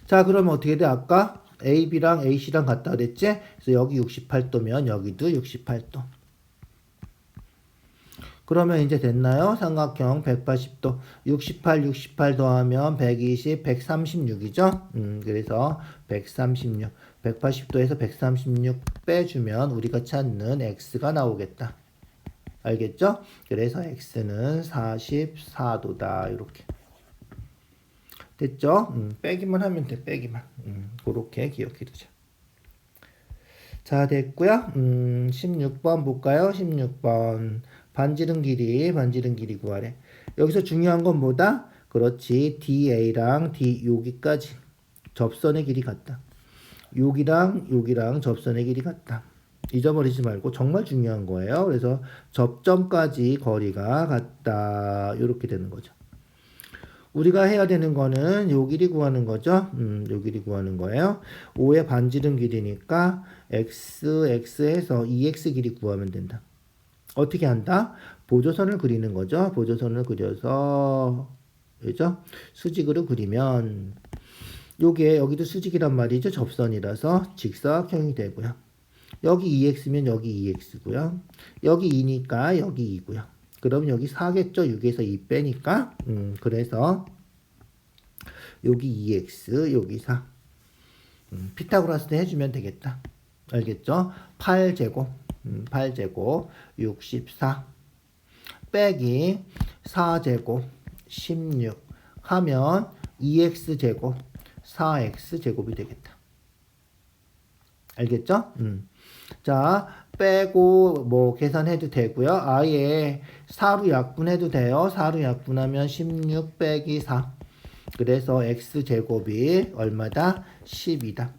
자, 그러면 어떻게 돼? 아까 AB랑 AC랑 같다 그랬지? 그래서 여기 68도면 여기도 68도. 그러면 이제 됐나요? 삼각형 180도. 68 더하면 120, 136이죠? 그래서 136. 180도에서 136 빼주면 우리가 찾는 x가 나오겠다. 알겠죠? 그래서 x는 44도다. 이렇게. 됐죠? 빼기만 하면 돼, 빼기만. 그렇게 기억해 두자. 자, 됐고요. 16번 볼까요? 16번. 반지름 길이 구하래. 여기서 중요한 건 뭐다? 그렇지. DA랑 D 여기까지 접선의 길이 같다. 여기랑 접선의 길이 같다. 잊어버리지 말고 정말 중요한 거예요. 그래서 접점까지 거리가 같다. 이렇게 되는 거죠. 우리가 해야 되는 거는 요 길이 구하는 거죠. 요 길이 구하는 거예요. 5의 반지름 길이니까 x 해서 2x 길이 구하면 된다. 어떻게 한다? 보조선을 그리는 거죠. 보조선을 그려서 그죠? 수직으로 그리면 요게 여기도 수직이란 말이죠. 접선이라서 직사각형이 되고요. 여기 2x면 여기 2x고요. 여기 2니까 여기 2고요. 그럼 여기 4겠죠. 6에서 2 빼니까 그래서 여기 2x 여기 4 피타고라스 해주면 되겠다. 알겠죠? 8제곱 8제곱 64 빼기 4제곱 16 하면 2x제곱 4x제곱이 되겠다. 알겠죠? 자, 빼고 뭐 계산해도 되고요. 아예 4로 약분해도 돼요. 4로 약분하면 16 빼기 4. 그래서 x제곱이 얼마다? 10이다.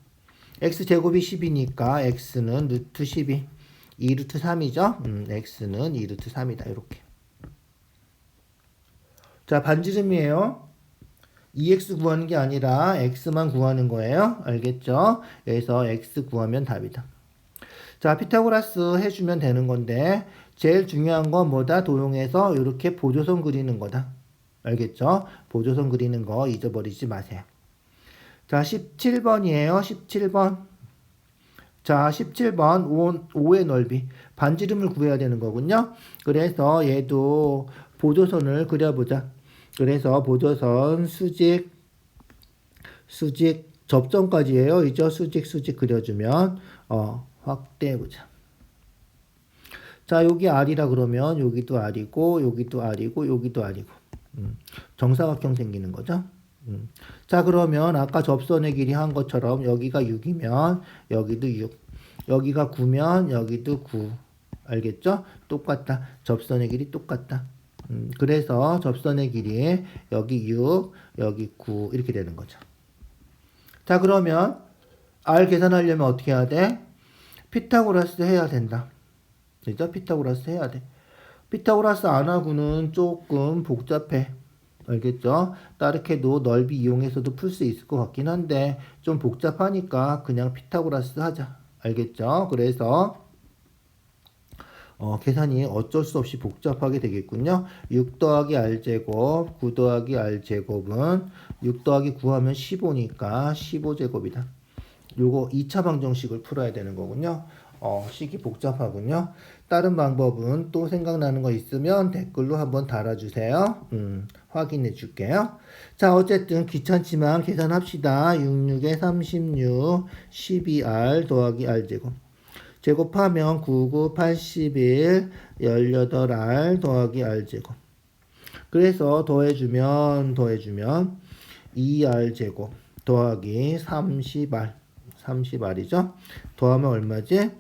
x제곱이 10이니까 x는 루트 12. 2루트 3이죠? x는 2루트 3이다. 이렇게. 자, 반지름이에요. 2x 구하는 게 아니라 x만 구하는 거예요. 알겠죠? 그래서 x 구하면 답이다. 자, 피타고라스 해주면 되는 건데 제일 중요한 건 뭐다? 도용해서 이렇게 보조선 그리는 거다. 알겠죠? 보조선 그리는 거 잊어버리지 마세요. 자, 17번이에요. 17번. 자, 17번 5의 넓이. 반지름을 구해야 되는 거군요. 그래서 얘도 보조선을 그려보자. 그래서 보조선 수직 접점까지예요. 이죠? 수직 그려주면 확대해보자. 자, 여기 R이라 그러면 여기도 R이고 여기도 R이고 여기도 R이고 정사각형 생기는 거죠. 자, 그러면 아까 접선의 길이 한 것처럼 여기가 6이면 여기도 6 여기가 9면 여기도 9 알겠죠? 똑같다. 접선의 길이 똑같다. 그래서 접선의 길이 여기 6 여기 9 이렇게 되는 거죠. 자, 그러면 R 계산하려면 어떻게 해야 돼? 피타고라스 해야 된다. 그죠? 피타고라스 해야 돼. 피타고라스 안 하고는 조금 복잡해. 알겠죠? 따르게도 넓이 이용해서도 풀 수 있을 것 같긴 한데 좀 복잡하니까 그냥 피타고라스 하자. 알겠죠? 그래서 계산이 어쩔 수 없이 복잡하게 되겠군요. 6 더하기 r제곱 9 더하기 r제곱은 6 더하기 9 하면 15니까 15제곱이다. 요거 2차 방정식을 풀어야 되는 거군요. 식이 복잡하군요. 다른 방법은 또 생각나는 거 있으면 댓글로 한번 달아주세요. 확인해 줄게요. 자, 어쨌든 귀찮지만 계산합시다. 66에 36, 12r 더하기 r제곱. 제곱하면 99, 81, 18r 더하기 r제곱. 그래서 더해주면 2r제곱 더하기 30r이죠. 더하면 얼마지?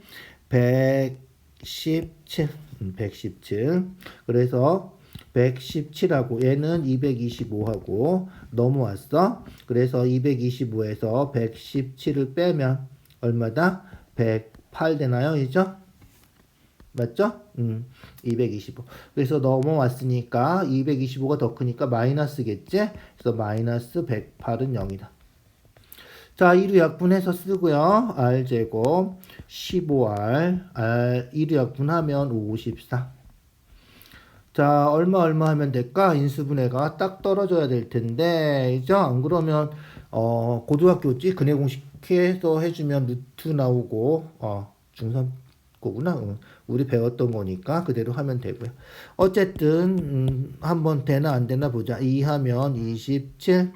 117. 117. 그래서 117하고 얘는 225하고 넘어왔어. 그래서 225에서 117을 빼면 얼마다? 108 되나요? 이죠? 맞죠? 225. 그래서 넘어왔으니까 225가 더 크니까 마이너스겠지? 그래서 마이너스 108은 0이다. 자, 2로 약분해서 쓰고요. r제곱 15r 2로 약분하면 54. 자, 얼마 하면 될까? 인수분해가 딱 떨어져야 될 텐데, 이죠? 안 그러면 고등학교지 근해 공식해서 해주면 루트 나오고 중3 거구나. 우리 배웠던 거니까 그대로 하면 되고요. 어쨌든 한번 되나 안 되나 보자. 2 하면 27,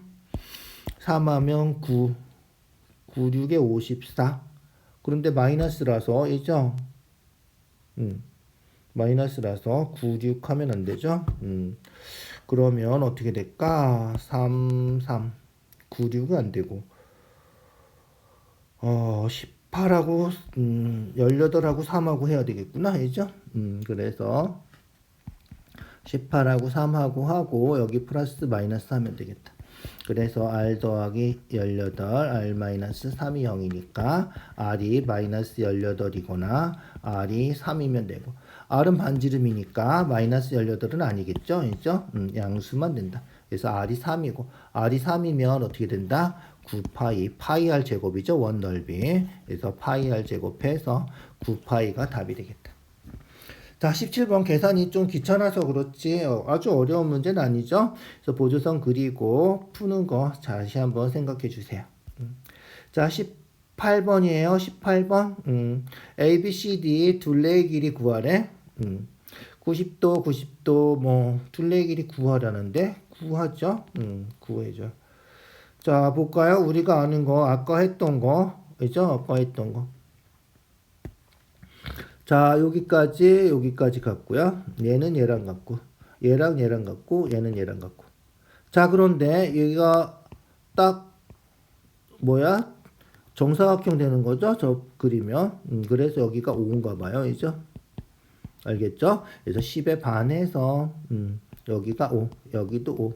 3 하면 9, 9, 6에 54. 그런데 마이너스라서 이죠? 마이너스라서 9, 6 하면 안 되죠? 그러면 어떻게 될까? 3, 3. 96은 안 되고 18하고 18하고 3하고 해야 되겠구나. 그죠? 그래서 18하고 3하고 하고 여기 플러스 마이너스 하면 되겠다. 그래서 r 더하기 18, r 마이너스 3이 0이니까 r이 마이너스 18이거나 r이 3이면 되고 r은 반지름이니까 마이너스 18은 아니겠죠? 그죠? 양수만 된다. 그래서 r이 3이고 r이 3이면 어떻게 된다? 9파이, 파이 r 제곱이죠. 원 넓이. 그래서 파이 r 제곱해서 9파이가 답이 되겠다. 자, 17번 계산이 좀 귀찮아서 그렇지 아주 어려운 문제는 아니죠. 그래서 보조선 그리고 푸는 거 다시 한번 생각해 주세요. 자, 18번이에요. 18번. A, B, C, D 둘레의 길이 구하래. 90도, 90도 뭐 둘레의 길이 구하라는데 구하죠. 구해줘. 자, 볼까요? 우리가 아는 거 아까 했던 거 그죠? 아까 했던 거. 자, 여기까지 같고요. 얘는 얘랑 같고, 얘랑 같고, 얘는 얘랑 같고. 자, 그런데 얘가 딱 뭐야? 정사각형 되는 거죠? 저 그리면. 그래서 여기가 5인가 봐요. 그죠? 알겠죠? 그래서 10에 반해서 여기가 5, 여기도 5.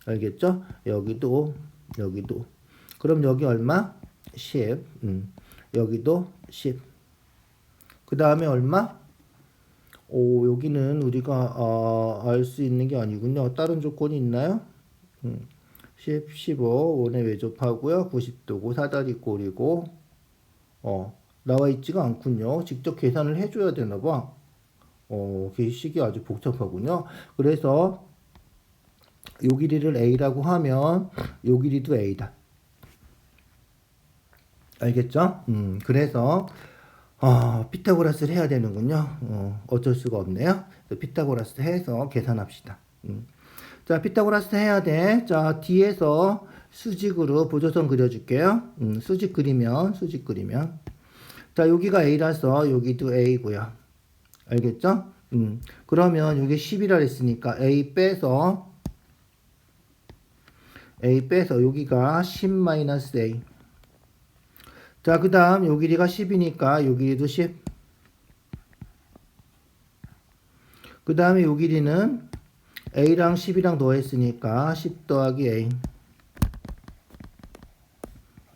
알겠죠? 여기도 5, 여기도 5. 그럼 여기 얼마? 10. 여기도 10. 그 다음에 얼마? 여기는 우리가 알 수 있는 게 아니군요. 다른 조건이 있나요? 10, 15, 5에 외접하고요. 90도고 사다리꼴이고 나와 있지가 않군요. 직접 계산을 해줘야 되나 봐. 게시식이 아주 복잡하군요. 그래서 요 길이를 A라고 하면 요 길이도 A다. 알겠죠? 그래서 피타고라스를 해야 되는군요. 어쩔 수가 없네요. 피타고라스 해서 계산합시다. 자, 피타고라스 해야 돼. 자, 뒤에서 수직으로 보조선 그려줄게요. 수직 그리면. 자, 여기가 A라서 여기도 A고요. 알겠죠? 그러면 여기 10이라 했으니까 A 빼서 여기가 10-A. 자, 그 다음 요 길이가 10이니까 요 길이도 10. 그 다음에 요 길이는 A랑 10이랑 더했으니까 10 더하기 A.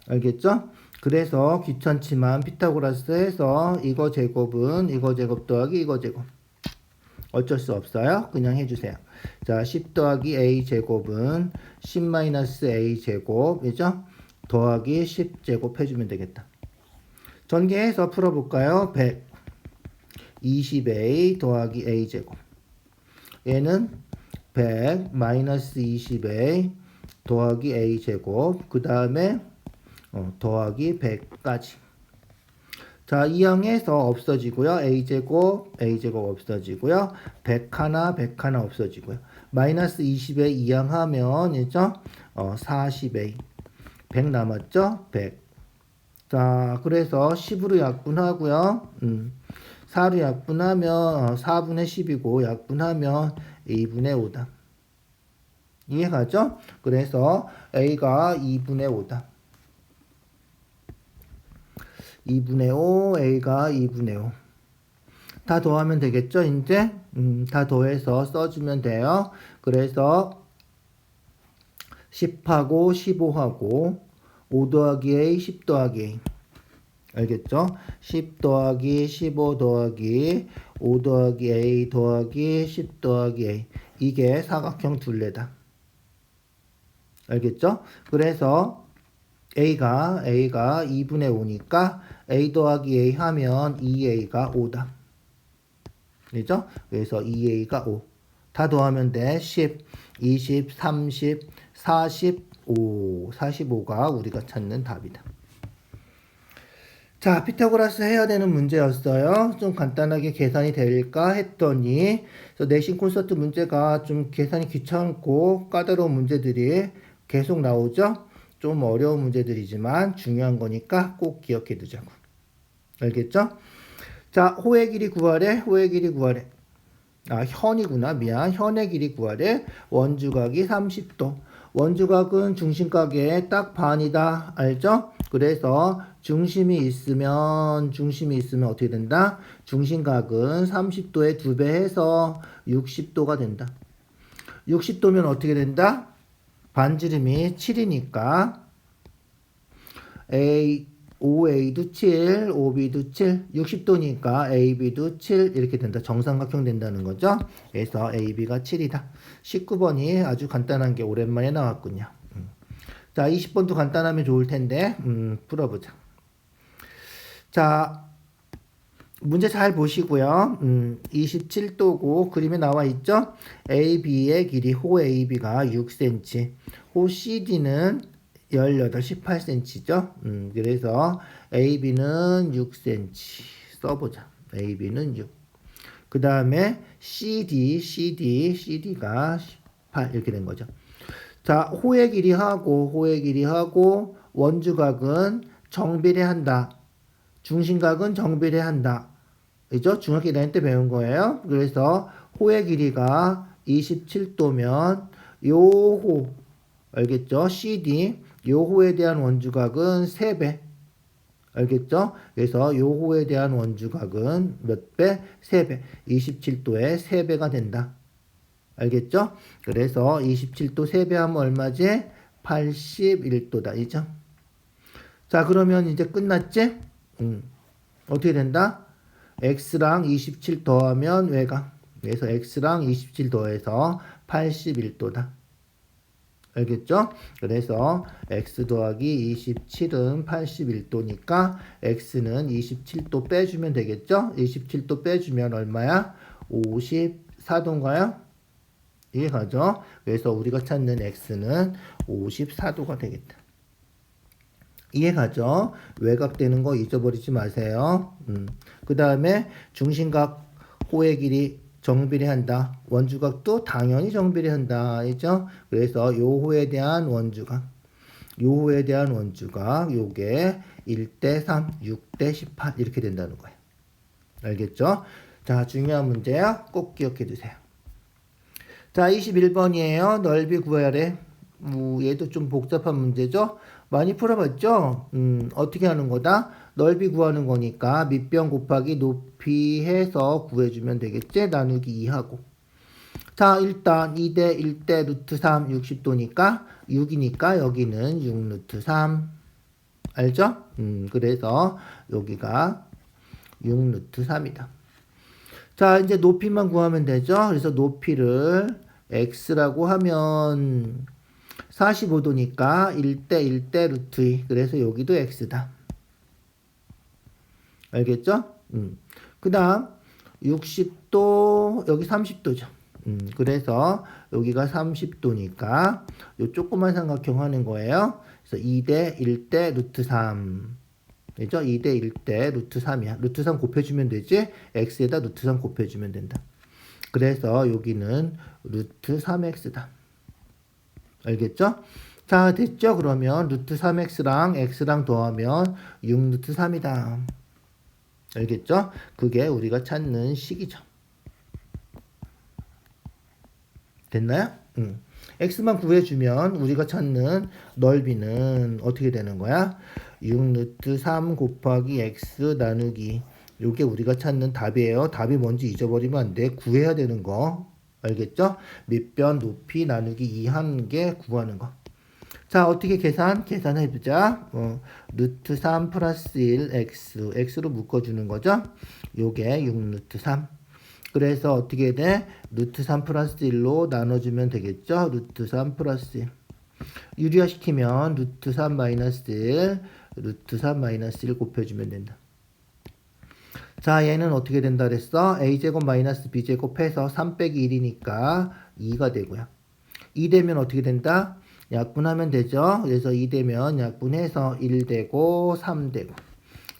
알겠죠? 그래서 귀찮지만 피타고라스 해서 이거 제곱은 이거 제곱 더하기 이거 제곱. 어쩔 수 없어요. 그냥 해주세요. 자, 10 더하기 A 제곱은 10-A 제곱. 그죠? 더하기 10 제곱 해주면 되겠다. 전개해서 풀어볼까요? 120A 더하기 A 제곱. 얘는 100 마이너스 20A 더하기 A 제곱. 그 다음에 더하기 100까지. 자, 2항에서 없어지고요. A 제곱 없어지고요. 100 하나 없어지고요. 마이너스 20에 2항 하면 이죠? 40A. 100 남았죠? 100. 자, 그래서 10으로 약분하고요. 4로 약분하면 4분의 10이고 약분하면 2분의 5다. 이해가죠? 그래서 A가 2분의 5다. 2분의 5, A가 2분의 5. 다 더하면 되겠죠? 이제 다 더해서 써주면 돼요. 그래서 10하고 15하고 5 더하기 A, 10 더하기 A. 알겠죠? 10 더하기 15 더하기 5 더하기 A 더하기 10 더하기 A. 이게 사각형 둘레다. 알겠죠? 그래서 A가 2분의 5니까 A 더하기 A 하면 2A가 5다. 그죠? 그래서 2A가 5. 다 더하면 돼. 10, 20, 30, 45. 45가 우리가 찾는 답이다. 자, 피타고라스 해야 되는 문제였어요. 좀 간단하게 계산이 될까 했더니 내신 콘서트 문제가 좀 계산이 귀찮고 까다로운 문제들이 계속 나오죠. 좀 어려운 문제들이지만 중요한 거니까 꼭 기억해 두자고. 알겠죠? 자, 호의 길이 구하래. 현이구나. 미안. 현의 길이 구하래. 원주각이 30도. 원주각은 중심각의 딱 반이다. 알죠? 그래서 중심이 있으면 어떻게 된다? 중심각은 30도에 2배 해서 60도가 된다. 60도면 어떻게 된다? 반지름이 7이니까 OA도 7, OB도 7, 60도니까 AB도 7 이렇게 된다. 정삼각형 된다는 거죠. 그래서 AB가 7이다. 19번이 아주 간단한 게 오랜만에 나왔군요. 자, 20번도 간단하면 좋을 텐데 풀어보자. 자, 문제 잘 보시고요. 27도고 그림에 나와 있죠. AB의 길이 호 AB가 6cm, 호 CD는 18, 18cm죠. 그래서 AB는 6cm 써보자. AB는 6. 그 다음에 CD가 18 이렇게 된 거죠. 자, 호의 길이하고 원주각은 정비례한다. 중심각은 정비례한다. 그죠? 중학교 다닐 때 배운 거예요. 그래서 호의 길이가 27도면 요호 알겠죠? CD 요호에 대한 원주각은 3배. 알겠죠? 그래서 요호에 대한 원주각은 몇 배? 3배. 27도에 3배가 된다. 알겠죠? 그래서 27도 3배 하면 얼마지? 81도다. 이죠? 자, 그러면 이제 끝났지? 어떻게 된다? x랑 27 더하면 외곽. 그래서 x랑 27 더해서 81도다. 알겠죠? 그래서 x 더하기 27은 81도니까 x는 27도 빼주면 되겠죠? 27도 빼주면 얼마야? 54도인가요? 이게 가죠? 그래서 우리가 찾는 x는 54도가 되겠다. 이해가죠? 외곽되는 거 잊어버리지 마세요. 그 다음에 중심각 호의 길이 정비례한다. 원주각도 당연히 정비례한다. 알죠? 그래서 요 호에 대한 원주각, 요게 1대 3, 6대 18 이렇게 된다는 거예요. 알겠죠? 자, 중요한 문제야. 꼭 기억해 두세요. 자, 21번이에요. 넓이 구하래. 얘도 좀 복잡한 문제죠? 많이 풀어봤죠? 어떻게 하는 거다? 넓이 구하는 거니까 밑변 곱하기 높이 해서 구해주면 되겠지? 나누기 2하고. 자, 일단 2대 1대 루트 3 60도니까 6이니까 여기는 6 루트 3. 알죠? 그래서 여기가 6 루트 3이다. 자, 이제 높이만 구하면 되죠? 그래서 높이를 x라고 하면 45도니까 1대 1대 루트 2. 그래서 여기도 x다. 알겠죠? 그 다음 60도 여기 30도죠. 그래서 여기가 30도니까 요 조그만 삼각형 하는 거예요. 그래서 2대 1대 루트 3. 그죠? 2대 1대 루트 3이야. 루트 3 곱해주면 되지? x에다 루트 3 곱해주면 된다. 그래서 여기는 루트 3x다. 알겠죠? 자, 됐죠? 그러면 루트 3x랑 x랑 더하면 6 루트 3이다. 알겠죠? 그게 우리가 찾는 식이죠. 됐나요? x만 구해주면 우리가 찾는 넓이는 어떻게 되는 거야? 6 루트 3 곱하기 x 나누기. 요게 우리가 찾는 답이에요. 답이 뭔지 잊어버리면 안 돼. 구해야 되는 거. 알겠죠? 밑변 높이 나누기 2 하는 게 구하는 거. 자, 어떻게 계산해보자. 루트 3 플러스 1 x로 묶어주는 거죠. 요게 6 루트 3. 그래서 어떻게 돼? 루트 3 플러스 1로 나눠주면 되겠죠. 루트 3 플러스 1. 유리화시키면 루트 3 마이너스 1, 루트 3 마이너스 1 곱해주면 된다. 자, 얘는 어떻게 된다 그랬어? a제곱 마이너스 b제곱 해서 3 빼기 1이니까 2가 되고요. 2 되면 어떻게 된다? 약분하면 되죠. 그래서 2 되면 약분해서 1 되고 3 되고.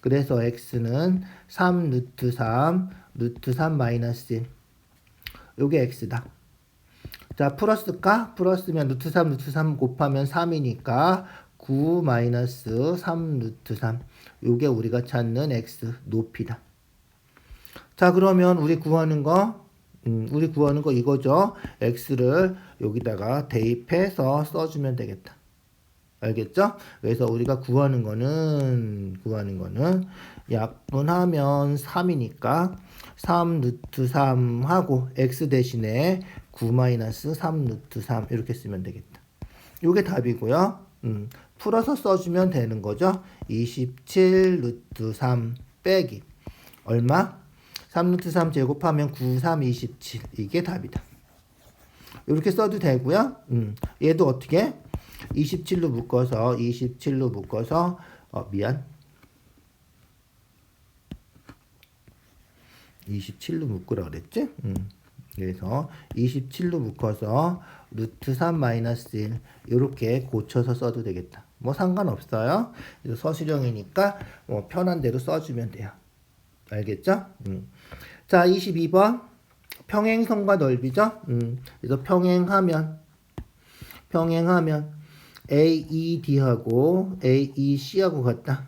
그래서 x는 3 루트 3, 루트 3 마이너스 1. 요게 x다. 자, 플러스까? 플러스면 루트 3 곱하면 3이니까 9 마이너스 3 루트 3. 요게 우리가 찾는 x 높이다. 자, 그러면 우리 구하는 거 이거죠. x를 여기다가 대입해서 써주면 되겠다. 알겠죠? 그래서 우리가 구하는 거는 약분하면 3이니까 3 루트 3 하고 x 대신에 9 마이너스 3 루트 3 이렇게 쓰면 되겠다. 요게 답이고요. 풀어서 써주면 되는 거죠. 27 루트 3 빼기 얼마? 3 루트 3 제곱하면 9, 3, 27 이게 답이다. 이렇게 써도 되고요. 얘도 어떻게? 27로 묶어서 27로 묶으라 그랬지? 그래서 27로 묶어서 루트 3 마이너스 1 이렇게 고쳐서 써도 되겠다. 뭐 상관없어요. 그래서 서술형이니까 뭐 편한 대로 써주면 돼요. 알겠죠? 자, 22번 평행선과 넓이죠? 그래서 평행하면 AED하고 AEC하고 같다.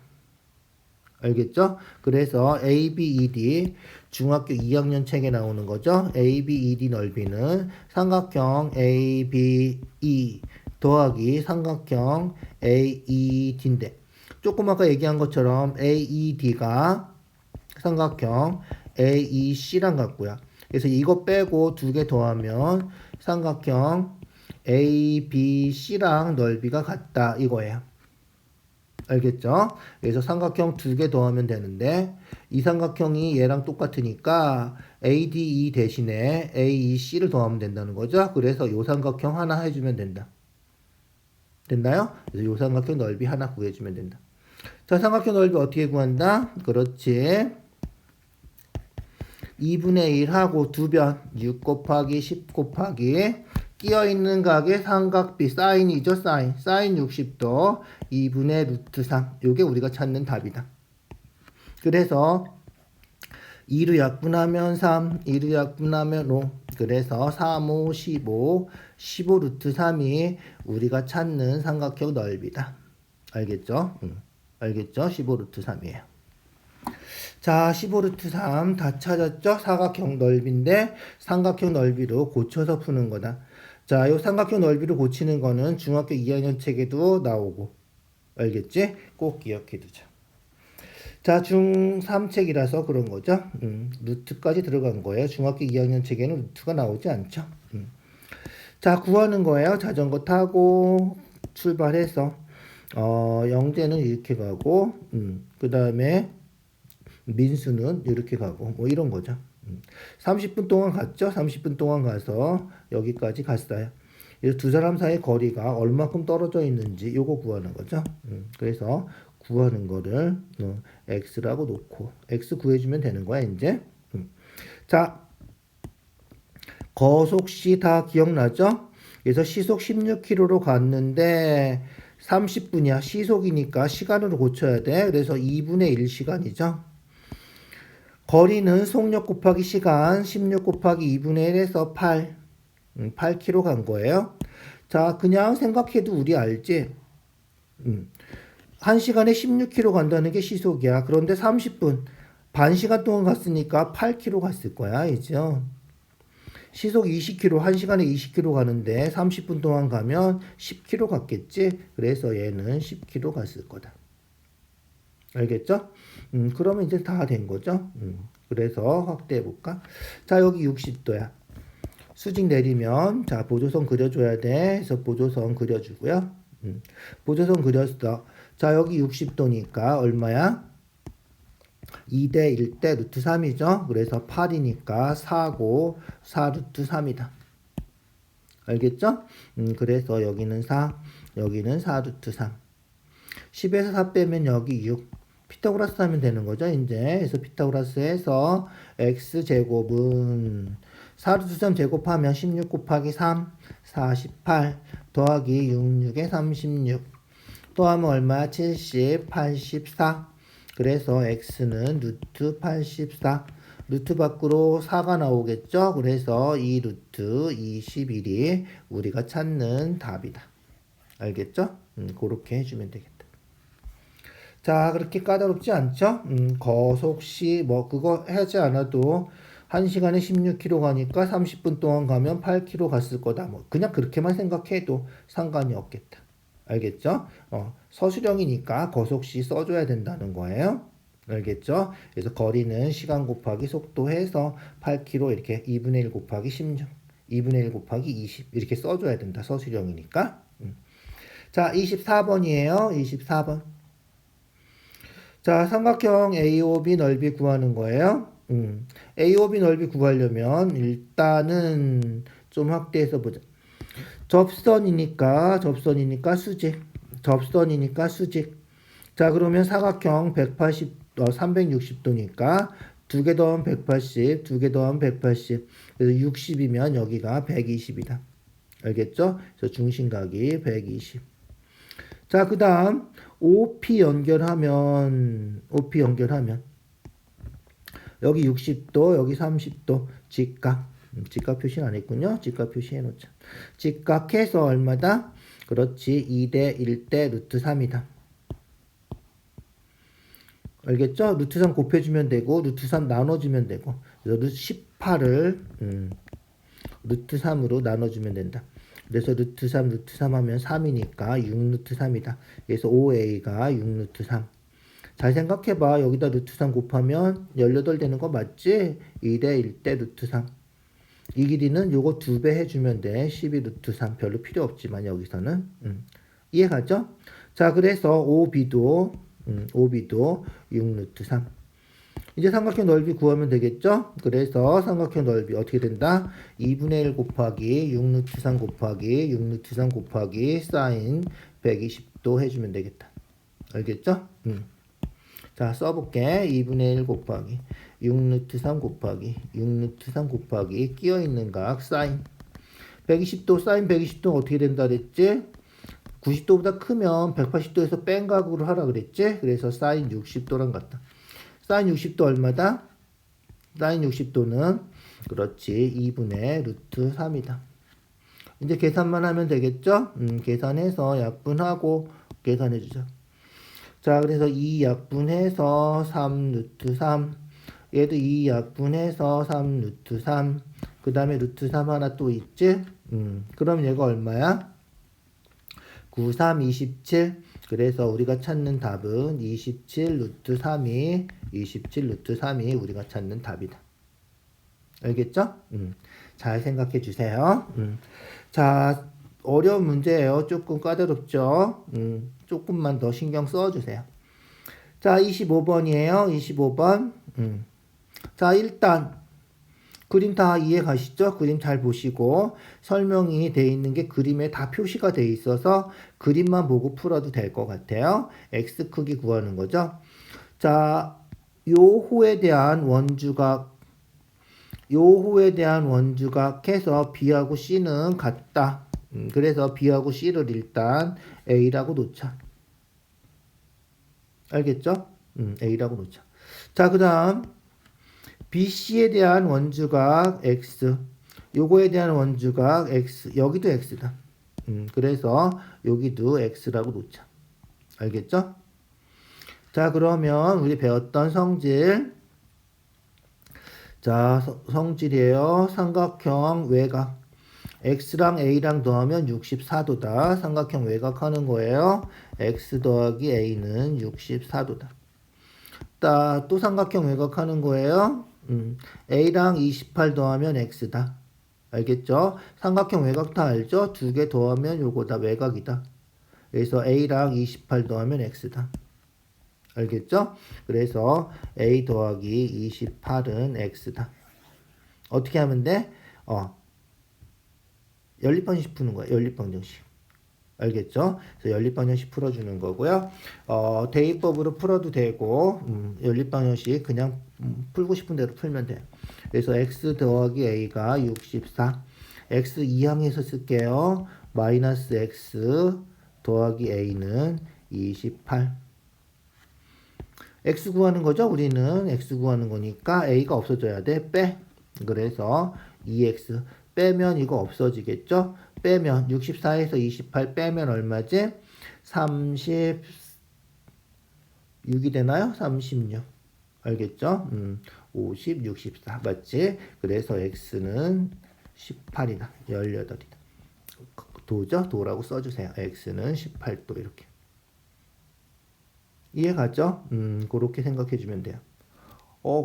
알겠죠? 그래서 ABED 중학교 2학년 책에 나오는 거죠. ABED 넓이는 삼각형 ABE 더하기 삼각형 AED인데 조금 아까 얘기한 것처럼 AED가 삼각형 AEC랑 같고요. 그래서 이거 빼고 두 개 더하면 삼각형 ABC랑 넓이가 같다 이거예요. 알겠죠? 그래서 삼각형 두 개 더하면 되는데 이 삼각형이 얘랑 똑같으니까 ADE 대신에 AEC를 더하면 된다는 거죠. 그래서 이 삼각형 하나 해주면 된다. 됐나요? 그래서 이 삼각형 넓이 하나 구해주면 된다. 자, 삼각형 넓이 어떻게 구한다? 그렇지. 2분의 1하고 두 변 6 곱하기 10 곱하기 끼어있는 각의 삼각비 사인이죠. 사인 60도 2분의 루트 3 요게 우리가 찾는 답이다. 그래서 2로 약분하면 3 2로 약분하면 5 그래서 3, 5, 15 15 루트 3이 우리가 찾는 삼각형 넓이다. 알겠죠? 알겠죠? 15 루트 3이에요. 자, 15 루트 3 다 찾았죠? 사각형 넓이인데 삼각형 넓이로 고쳐서 푸는 거다. 자, 이 삼각형 넓이로 고치는 거는 중학교 2학년 책에도 나오고 알겠지? 꼭 기억해 두자. 자, 중3 책이라서 그런 거죠. 루트까지 들어간 거예요. 중학교 2학년 책에는 루트가 나오지 않죠. 자, 구하는 거예요. 자전거 타고 출발해서 영재는 이렇게 가고 그 다음에 민수는 이렇게 가고 뭐 이런 거죠. 30분 동안 갔죠. 30분 동안 가서 여기까지 갔어요. 그래서 두 사람 사이 거리가 얼마큼 떨어져 있는지 요거 구하는 거죠. 그래서 구하는 거를 x라고 놓고 x 구해주면 되는 거야 이제. 자, 거속시 다 기억나죠? 그래서 시속 16km로 갔는데 30분이야. 시속이니까 시간으로 고쳐야 돼. 그래서 2분의 1시간이죠. 거리는 속력 곱하기 시간 16 곱하기 2분의 1에서 8km 간 거예요. 자, 그냥 생각해도 우리 알지? 1시간에 16km 간다는 게 시속이야. 그런데 30분 반 시간 동안 갔으니까 8km 갔을 거야. 이죠? 시속 20km 1시간에 20km 가는데 30분 동안 가면 10km 갔겠지? 그래서 얘는 10km 갔을 거다. 알겠죠? 그러면 이제 다 된 거죠. 그래서 확대해 볼까? 자, 여기 60도야. 수직 내리면 자, 보조선 그려줘야 돼. 그래서 보조선 그려주고요. 보조선 그렸어. 자, 여기 60도니까 얼마야? 2대 1대 루트 3이죠. 그래서 8이니까 4고 4 루트 3이다. 알겠죠? 그래서 여기는 4, 여기는 4 루트 3. 10에서 4 빼면 여기 6. 피타고라스 하면 되는 거죠, 이제. 그래서 피타고라스에서 x제곱은 4 루트 3 제곱하면 16 곱하기 3, 48 더하기 6, 6에 36. 또 하면 얼마야? 70, 84. 그래서 x는 루트 84. 루트 밖으로 4가 나오겠죠? 그래서 이 루트 21이 우리가 찾는 답이다. 알겠죠? 그렇게 해주면 되겠다. 자, 그렇게 까다롭지 않죠? 거속시 뭐 그거 하지 않아도 1시간에 16km 가니까 30분 동안 가면 8km 갔을 거다. 뭐 그냥 그렇게만 생각해도 상관이 없겠다. 알겠죠? 서술형이니까 거속시 써줘야 된다는 거예요. 알겠죠? 그래서 거리는 시간 곱하기 속도 해서 8km 이렇게 2분의 1 곱하기 16, 2분의 1 곱하기 20 이렇게 써줘야 된다. 서술형이니까. 자, 24번이에요. 24번. 자, 삼각형 AOB 넓이 구하는 거예요. AOB 넓이 구하려면 일단은 좀 확대해서 보자. 접선이니까 수직. 접선이니까 수직. 자, 그러면 사각형 360도니까 두 개 더하면 180, 두 개 더하면 180. 그래서 60이면 여기가 120이다. 알겠죠? 그래서 중심각이 120. 자, 그 다음 OP 연결하면 여기 60도, 여기 30도 직각. 직각 표시는 안 했군요. 직각 표시해 놓자. 직각해서 얼마다? 그렇지. 2대 1대 루트 3이다. 알겠죠? 루트 3 곱해주면 되고 루트 3 나눠주면 되고 그래서 루트 18을 루트 3으로 나눠주면 된다. 그래서 루트 3 하면 3이니까 6 루트 3이다. 그래서 5a가 6 루트 3. 잘 생각해봐. 여기다 루트 3 곱하면 18 되는 거 맞지? 2대 1대 루트 3. 이 길이는 요거 2배 해주면 돼. 12 루트 3. 별로 필요 없지만 여기서는. 이해가죠? 자, 그래서 OB도 6 루트 3. 이제 삼각형 넓이 구하면 되겠죠? 그래서 삼각형 넓이 어떻게 된다? 2분의 1 곱하기 6 루트 3 곱하기 6 루트 3 곱하기 사인 120도 해주면 되겠다. 알겠죠? 자, 써볼게. 2분의 1 곱하기 6 루트 3 곱하기 6 루트 3 곱하기 끼어있는 각 사인 120도 사인 120도 어떻게 된다 그랬지? 90도보다 크면 180도에서 뺀 각으로 하라 그랬지? 그래서 사인 60도랑 같다. 사인 60도 얼마다? 사인 60도는 그렇지 2분의 루트 3이다. 이제 계산만 하면 되겠죠? 계산해서 약분하고 계산해주자. 자, 그래서 2 약분해서 3 루트 3. 얘도 2 약분해서 3 루트 3. 그 다음에 루트 3 하나 또 있지? 그럼 얘가 얼마야? 9, 3, 27. 그래서 우리가 찾는 답은 27 루트 3이 27 루트 3이 우리가 찾는 답이다. 알겠죠? 잘 생각해 주세요. 자, 어려운 문제예요. 조금 까다롭죠? 조금만 더 신경 써 주세요. 자, 25번이에요. 25번. 자, 일단 그림 다 이해 가시죠? 그림 잘 보시고 설명이 돼 있는 게 그림에 다 표시가 돼 있어서 그림만 보고 풀어도 될 것 같아요. X 크기 구하는 거죠. 자, 요 호에 대한 원주각 해서 B하고 C는 같다. 그래서 B하고 C를 일단 A라고 놓자. 알겠죠? A라고 놓자. 자, 그 다음 BC에 대한 원주각 X, 요거에 대한 원주각 X, 여기도 X다. 그래서 여기도 X라고 놓자. 알겠죠? 자, 그러면 우리 배웠던 성질. 자, 성질이에요. 삼각형 외곽. X랑 A랑 더하면 64도다. 삼각형 외곽 하는 거예요. X 더하기 A는 64도다. 또 삼각형 외곽 하는 거예요. A랑 28 더하면 X다. 알겠죠? 삼각형 외곽 다 알죠? 두 개 더하면 요거다. 외곽이다. 그래서 A랑 28 더하면 X다. 알겠죠? 그래서 A 더하기 28은 X다. 어떻게 하면 돼? 연립방정식 푸는 거야. 연립방정식. 알겠죠? 그래서 연립방정식 풀어주는 거고요. 대입법으로 풀어도 되고 연립방정식 그냥 풀고 싶은 대로 풀면 돼요. 그래서 x 더하기 a가 64. x 이항에서 쓸게요. 마이너스 x 더하기 a는 28. x 구하는 거죠? 우리는 x 구하는 거니까 a가 없어져야 돼. 빼. 그래서 2x 빼면 이거 없어지겠죠? 빼면 64에서 28 빼면 얼마지? 36이 되나요? 36. 알겠죠? 50, 64 맞지? 그래서 x는 18이다. 18이다. 도죠? 도라고 써주세요. x는 18도 이렇게. 이해 가죠? 그렇게 생각해 주면 돼요.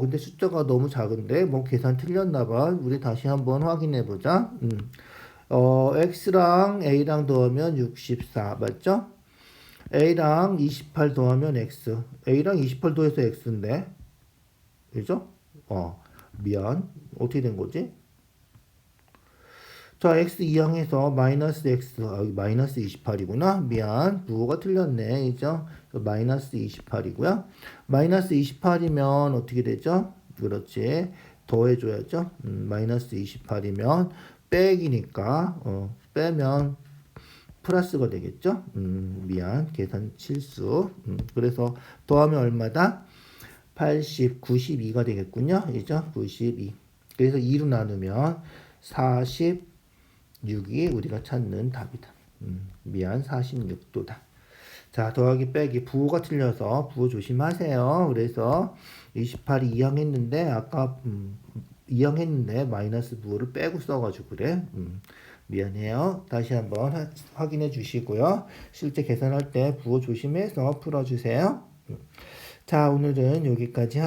근데 숫자가 너무 작은데 뭐 계산 틀렸나 봐. 우리 다시 한번 확인해 보자. x랑 a랑 더하면 64 맞죠? a랑 28 더하면 x. a랑 28 더해서 x인데. 그죠? 미안. 어떻게 된 거지? 자, x 이항에서 마이너스 x, 마이너스 28이구나. 미안. 부호가 틀렸네. 그죠? 마이너스 28이고요. 마이너스 28이면 어떻게 되죠? 그렇지. 더해줘야죠. 마이너스 28이면 빼기니까, 빼면 플러스가 되겠죠? 미안. 계산 실수. 그래서 더하면 얼마다? 80, 92가 되겠군요. 그죠? 92. 그래서 2로 나누면 46이 우리가 찾는 답이다. 미안, 46도다. 자, 더하기 빼기 부호가 틀려서 부호 조심하세요. 그래서 28이 2항 했는데 아까 2항 했는데 마이너스 부호를 빼고 써가지고 그래. 미안해요. 다시 한번 확인해 주시고요. 실제 계산할 때 부호 조심해서 풀어주세요. 자, 오늘은 여기까지